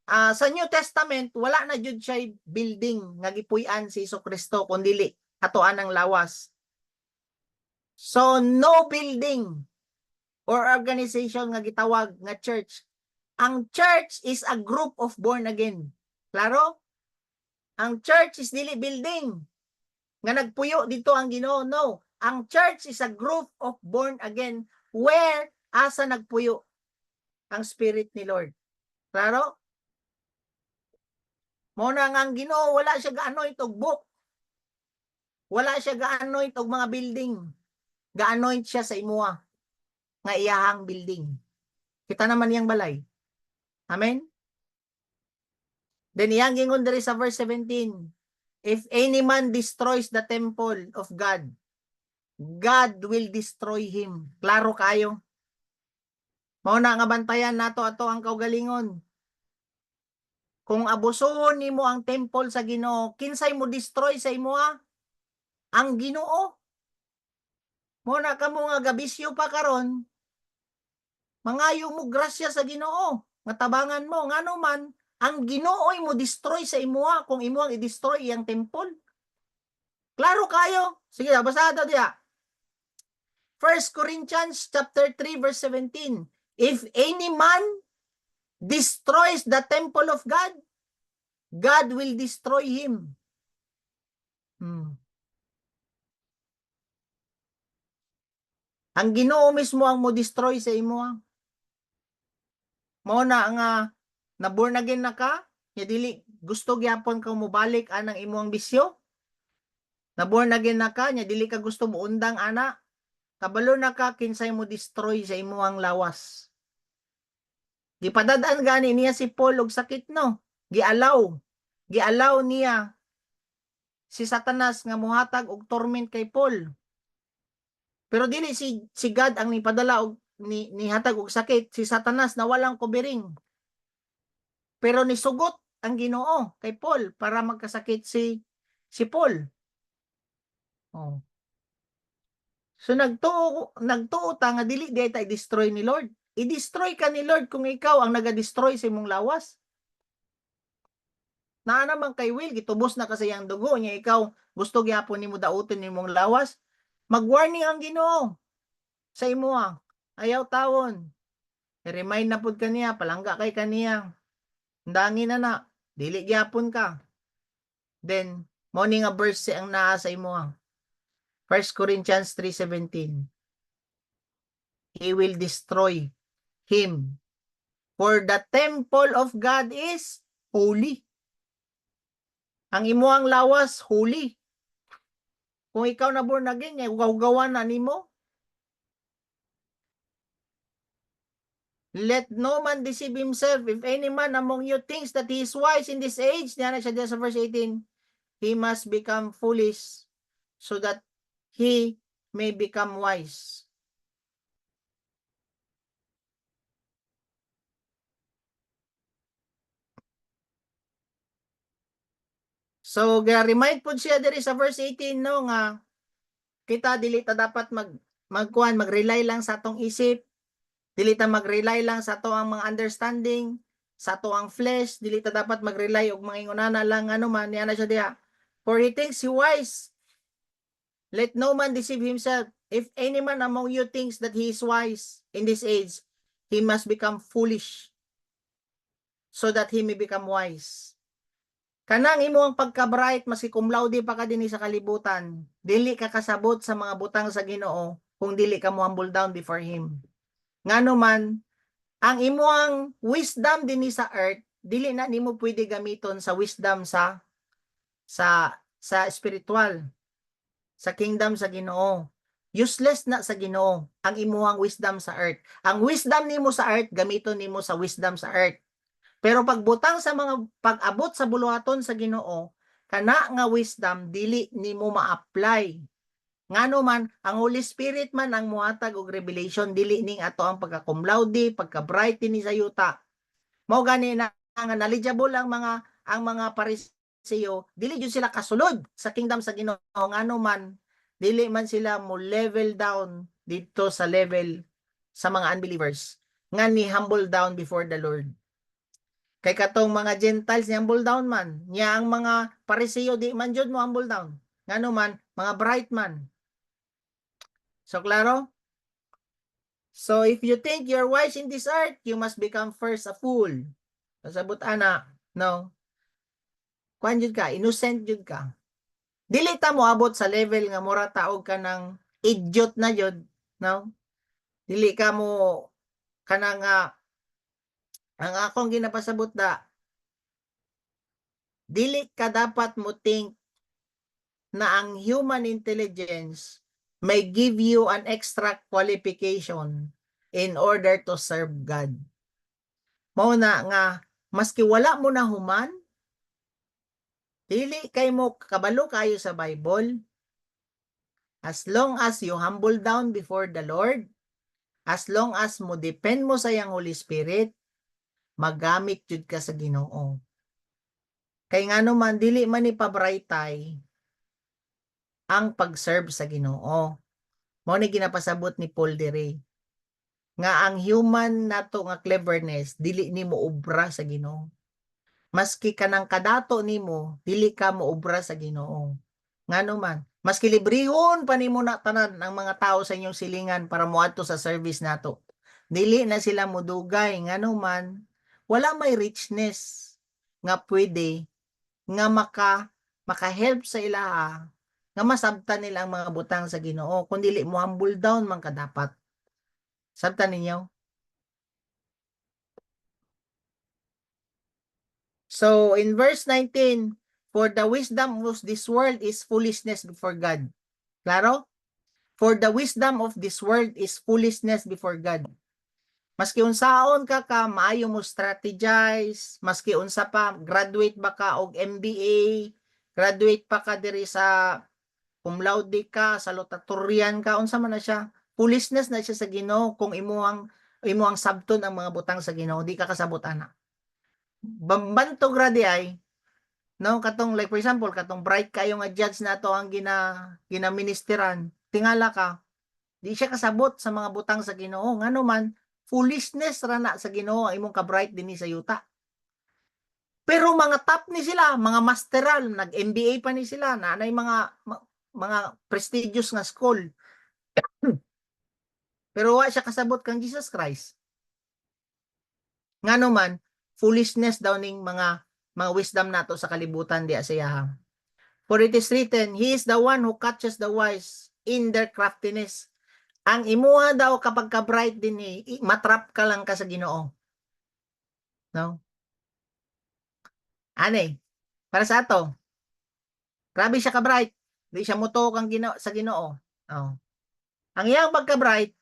sa New Testament wala na jud siya building nga gipuy-an si Jesucristo kun dili atoan ang lawas. So no building or organization nga gitawag nga church. Ang church is a group of born again. Klaro? Ang church is dili building nga nagpuyo dito ang Ginoo. No. Ang church is a group of born again where asa nagpuyo ang Spirit ni Lord. Klaro? Mo na nga ang Ginoo wala siya ga-anoint og book. Wala siya ga-anoint og mga building. Ga-anoint siya sa imuha nga iyahang building. Kita naman yang balay. Amen? Then iyang gingon diri sa verse 17, if any man destroys the temple of God, God will destroy him. Klaro kayo. Mao na nga bantayan nato ato ang kaugalingon. Kung abusohon nimo ang temple sa Ginoo, kinsay mo destroy sa imuha? Ang Ginoo. Mo na kamo nga gabisyo pa karon, mangayo mo grasya sa Ginoo, matabangan mo ngano man ang Ginoo mo destroy sa imuha kung imuang i-destroy iyang temple. Klaro kayo? Sige, basada diha. 1 Corinthians chapter 3 verse 17. If any man destroys the temple of God, God will destroy him. Ang Ginoo mismo ang mo destroy sa imuha. Mao na nga na born again na ka, nya dili gusto gyapon ka mobalik anang imuang bisyo. Na born again na ka, nya dili ka gusto mo undang ana. Kabalo na ka kinsay mo destroy sa imuang lawas. Gipadadaan gani niya si Paul og sakit, no. Gialaw niya si Satanas nga mohatag og torment kay Paul. Pero dili si God ang nipadala og ni hatag og sakit, si Satanas na walang kubiring. Pero nisugot ang Ginoo kay Paul para magkasakit si Paul. Oh. So nagtuo ta nga dili di ta i-destroy ni Lord. I-destroy ka ni Lord kung ikaw ang naga-destroy sa imong lawas. Naa naman kay Will gitubos na kasi ang dugo niya, ikaw gusto gyapon nimo dauton nimong lawas. Mag-warning ang Ginoo sa imuha. Ayaw tawon. I-remind na pud kaniya, palangga kay kaniya. Ndangin na dili gyapon ka. Then mo ni nga verse ang naa sa imuha. 1 Corinthians 3:17. He will destroy him. For the temple of God is holy. Ang imuang lawas holy. Kung ikaw na born again, ugaw-gawan na nimo. Let no man deceive himself. If any man among you thinks that he is wise in this age, niya siya diyan sa verse 18, he must become foolish so that he may become wise. So, remind po siya diri sa verse 18 no nga kita dili ta dapat mag-rely lang sa atong isip, dili ta mag-rely lang sa ato ang mga understanding, sa ato ang flesh, dili ta dapat mag-rely og mga ingonana lang ano man niya na siya diha. For he thinks he wise. Let no man deceive himself. If any man among you thinks that he is wise in this age, he must become foolish so that he may become wise. Kanang imo ang pagka-bright maski cum laude pa ka dinhi sa kalibutan, dili ka kasabot sa mga butang sa Ginoo kung dili ka mo humble down before him. Ngano man ang imuang wisdom dinhi sa earth, dili na nimo pwede gamiton sa wisdom sa spiritual, sa kingdom sa Ginoo. Useless na sa Ginoo ang imuang wisdom sa earth. Ang wisdom nimo sa earth gamiton nimo sa wisdom sa earth. Pero pagbutang sa mga pag-abot sa buluhaton sa Ginoo, kana nga wisdom dili nimo ma-apply. Ngano man ang Holy Spirit man ang muhatag og revelation, dili ning ato ang pagka-cum laude, pagka-bright ni sa yuta. Mao gani na nga knowledgeable ang mga Pariseo, dili jud sila kasulod sa kingdom sa Ginoo. Ngano man dili man sila mo level down dito sa level sa mga unbelievers nga ni humble down before the Lord. Kay katong mga Gentiles ni humble down man, niya ang mga Pariseo di man jud mo humble down. Ngano man, mga bright man. So klaro? So if you think you're wise in this earth, you must become first a fool. Pasabot ana, no? Kuan jud ka, innocent jud ka. Dili ta mo abot sa level nga mura taog ka ng idiot na jud, no? Dili ka mo kanang ang akong ginapasabot da, dili ka dapat mo think na ang human intelligence may give you an extra qualification in order to serve God. Mao na nga maski wala mo na human, dili kay mo kabalo kayo sa Bible, as long as you humble down before the Lord, as long as mo depend mo sa yang Holy Spirit, magamit jud ka sa Ginoo. Kay ngano man dili man ni pabraytay ang pag-serve sa Ginoo. Mao ni ginapasabot ni Paul diri nga ang human nato nga cleverness dili nimo obra sa Ginoo. Maski kanang kadato nimo, dili ka mo obra sa Ginoo. Ngano man, maski librehon pa nimo na tanan ang mga tao sa inyong silingan para moadto sa service nato. Dili na sila modugay ngano man, wala may richness nga pwede nga maka-help sa ilaha nga masabtan nila ang mga butang sa Ginoo kun dili mo humble down man ka dapat. Sabtan ninyo? So in verse 19, for the wisdom of this world is foolishness before God. Klaro? For the wisdom of this world is foolishness before God. Maski unsaon ka maayo mo strategize, maski unsa pa graduate ba ka og MBA, graduate pa ka diri sa cum laude ka, salutatorian ka, unsa man na siya, foolishness na siya sa Ginoo kung imuhang sabton ang mga butang sa Ginoo, di ka kasabot ana. Bambantog radi ay no katong like for example katong bright kayo nga judge nato ang ginaministeran, tingala ka di siya kasabot sa mga butang sa Ginoo ngano man foolishness ra na sa Ginoo imong ka bright dinhi sa yuta. Pero mga top ni sila, mga masteral, nag-MBA pa ni sila, nanay mga prestigious nga school. Pero wa siya kasabot kang Jesus Christ. Ngano man foolishness daw ning mga wisdom nato sa kalibutan di asayaha. For it is written, He is the one who catches the wise in their craftiness. Ang imuha daw kapag ka-bright din matrap ka lang ka sa Ginoo. No? Ane, para sa ato, grabe siya ka-bright. Di siya muto kang sa Ginoo. Oh. Ang iyang pagka-bright,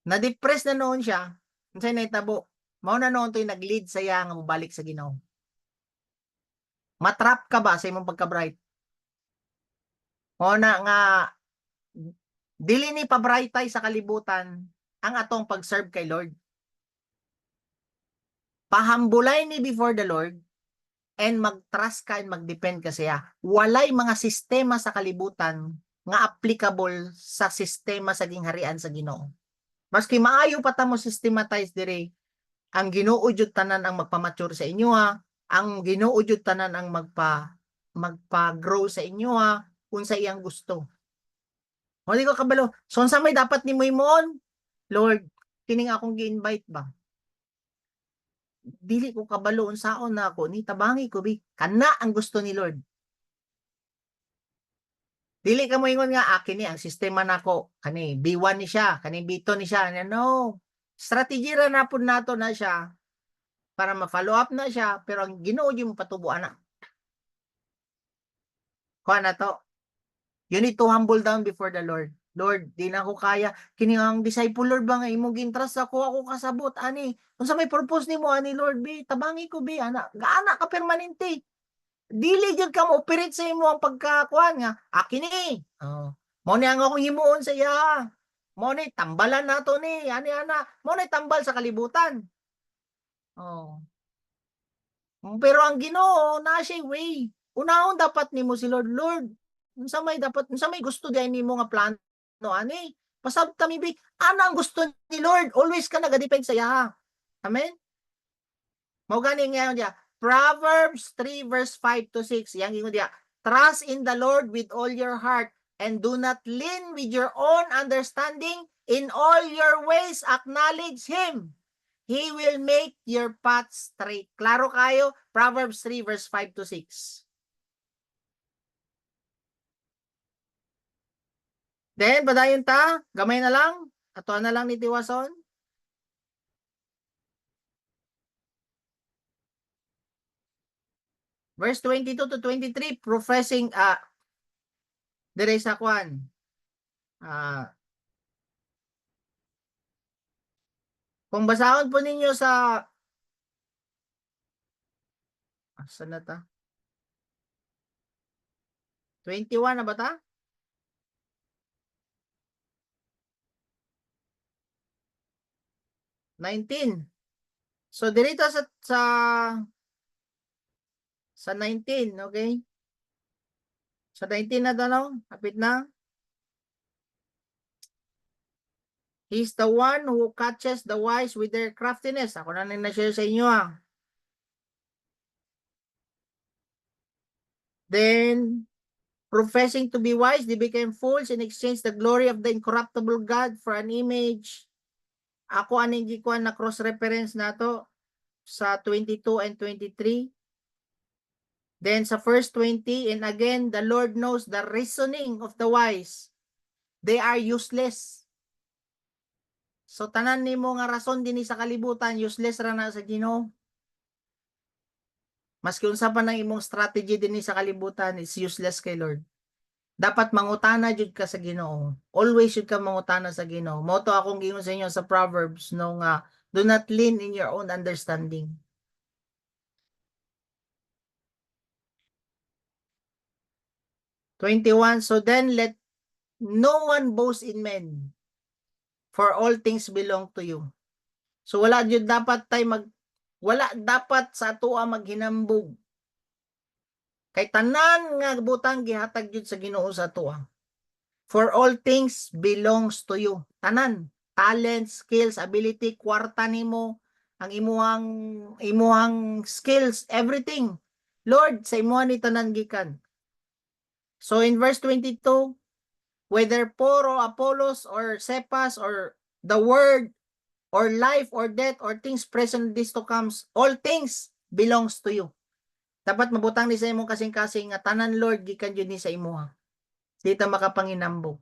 Na-depress na noon siya, unsay nahitabo? Mao na noon to'y nag-lead saya nga mobalik sa Ginoo. Matrap ka ba sa imong pagka-bright? Mao na nga dili ni pabrightay sa kalibutan ang atong pag-serve kay Lord. Pahambulay ni before the Lord and mag-trust ka and mag-depend ka siya. Walay mga sistema sa kalibutan nga applicable sa sistema sa gingharian sa Ginoo. Maski maayo pa ta mo systematize dire, ang Ginoo jud tanan ang magpa-mature sa inyo ha. Ang Ginoo jud tanan ang magpa-grow sa inyo ha, unsa iyang gusto. O di ko kabalo. So unsa may dapat nimo imon? Lord, kining akong gi-invite ba? Dili ko kabalo unsaon na ako ni tabangi ko bi. Kana ang gusto ni Lord. Dili ka mo ingon nga kini ang sistema nako, kani B1 ni siya, kani B2 ni siya. No. Strategy ra na pud nato na siya para ma-follow up na siya, pero ang Ginoo yung patubuan na. Kuha na to. You need to humble down before the Lord. Lord, di na ako kaya. Kini ang disciple Lord ba nga imong gintrust ako kasabot ani. Unsa may purpose nimo ani Lord bi? Tabangi ko bi ana. Gaana ka permanente. Dili jud ka mo operate sa imo ang pagkakuan nga. Kini. Oh. Mo ni ang akong himuon sa iya. Mo ni tambalan nato ni ani ana. Mo ni tambal sa kalibutan. Oh. Pero ang Ginoo naa siya way. Unahon dapat nimo si Lord, Lord. Unsa may gusto diay nimo nga plano ani? Pasab kami bi ana ang gusto ni Lord. Always ka nagadepend sa iya. Amen. Mao gani nga diya. Proverbs 3 verse 5 to 6. Yang ingon diya. Trust in the Lord with all your heart and do not lean with your own understanding. In all your ways acknowledge Him. He will make your path straight. Klaro kayo? Proverbs 3 verse 5 to 6. Then, padayon ta, gamay na lang. Ato na lang ni Tiwason. Verse 22 to 23, professing, dire sa kwan, kung basahon po ninyo sa, saan na ta? 21 na ba ta? 19. So, dirito sa 19, okay? Sa 19 na tanong, kapit na. He's the one who catches the wise with their craftiness. Ako na na-share sa inyo Then, professing to be wise, they became fools and exchanged the glory of the incorruptible God for an image. Ako aning gikuan na cross-reference nato sa 22 and 23. Then sa verse 20, and again, the Lord knows the reasoning of the wise. They are useless. So tanan nimo nga rason dinhi sa kalibutan, useless ra na sa Ginoo. Maski unsa pa nang imong strategy dinhi sa kalibutan, is useless kay Lord. Dapat mangutana jud ka sa Ginoo. Always jud ka mangutana sa Ginoo. Moto akong giingon sa inyo sa Proverbs no nga, do not lean in your own understanding. #21, so then let no one boast in men, for all things belong to you. So wala dapat sa atoa maghinambog. Kay tanan nga butang gihatag jud sa Ginoo sa atoa. For all things belongs to you. Tanan, talent, skills, ability, kwarta nimo, ang imuhang skills, everything. Lord, sa imuha ni tanan gikan. So in verse 22, whether Poro, Apollos, or Cephas, or the word, or life, or death, or things present, this to comes, all things belongs to you. Dapat mabutang ni sa imong kasing-kasing nga tanan Lord gikan jud ni sa imuha. Di ta makapanginambog.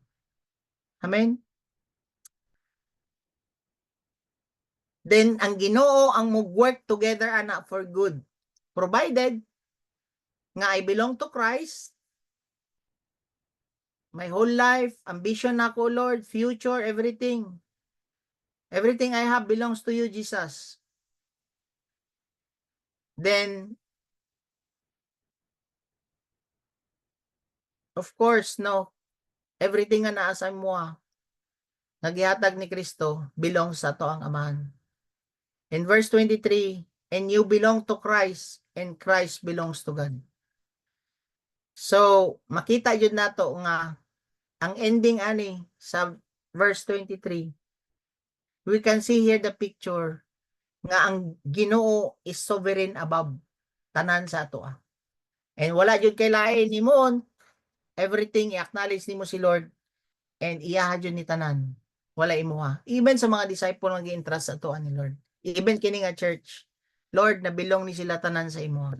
Amen. Then ang Ginoo ang mag-work together ana for good. Provided nga I belong to Christ, my whole life, ambition nako Lord, future, everything. Everything I have belongs to you, Jesus. Then, of course, no, everything nga naa sa imo, nagihatag ni Kristo, belongs sa to ang Amahan. In verse 23, and you belong to Christ, and Christ belongs to God. So, makita yun nato nga, ang ending ani, sa verse 23, we can see here the picture, nga ang Ginoo is sovereign above, tanan sa ato. And wala jud kay lain nimon, everything i-acknowledge nimo si Lord, and iyaha jud ni tanan. Wala imuha. Even sa mga disciple nga gi-entrust sa atoan ni Lord. Even kini nga church, Lord, nabilong ni sila tanan sa imo.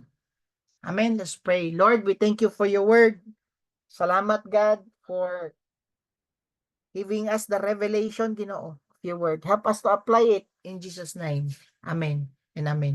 Amen. Let's pray. Lord, we thank you for your word. Salamat, God, for giving us the revelation, Ginoo, of your word. Help us to apply it in Jesus' name. Amen and amen.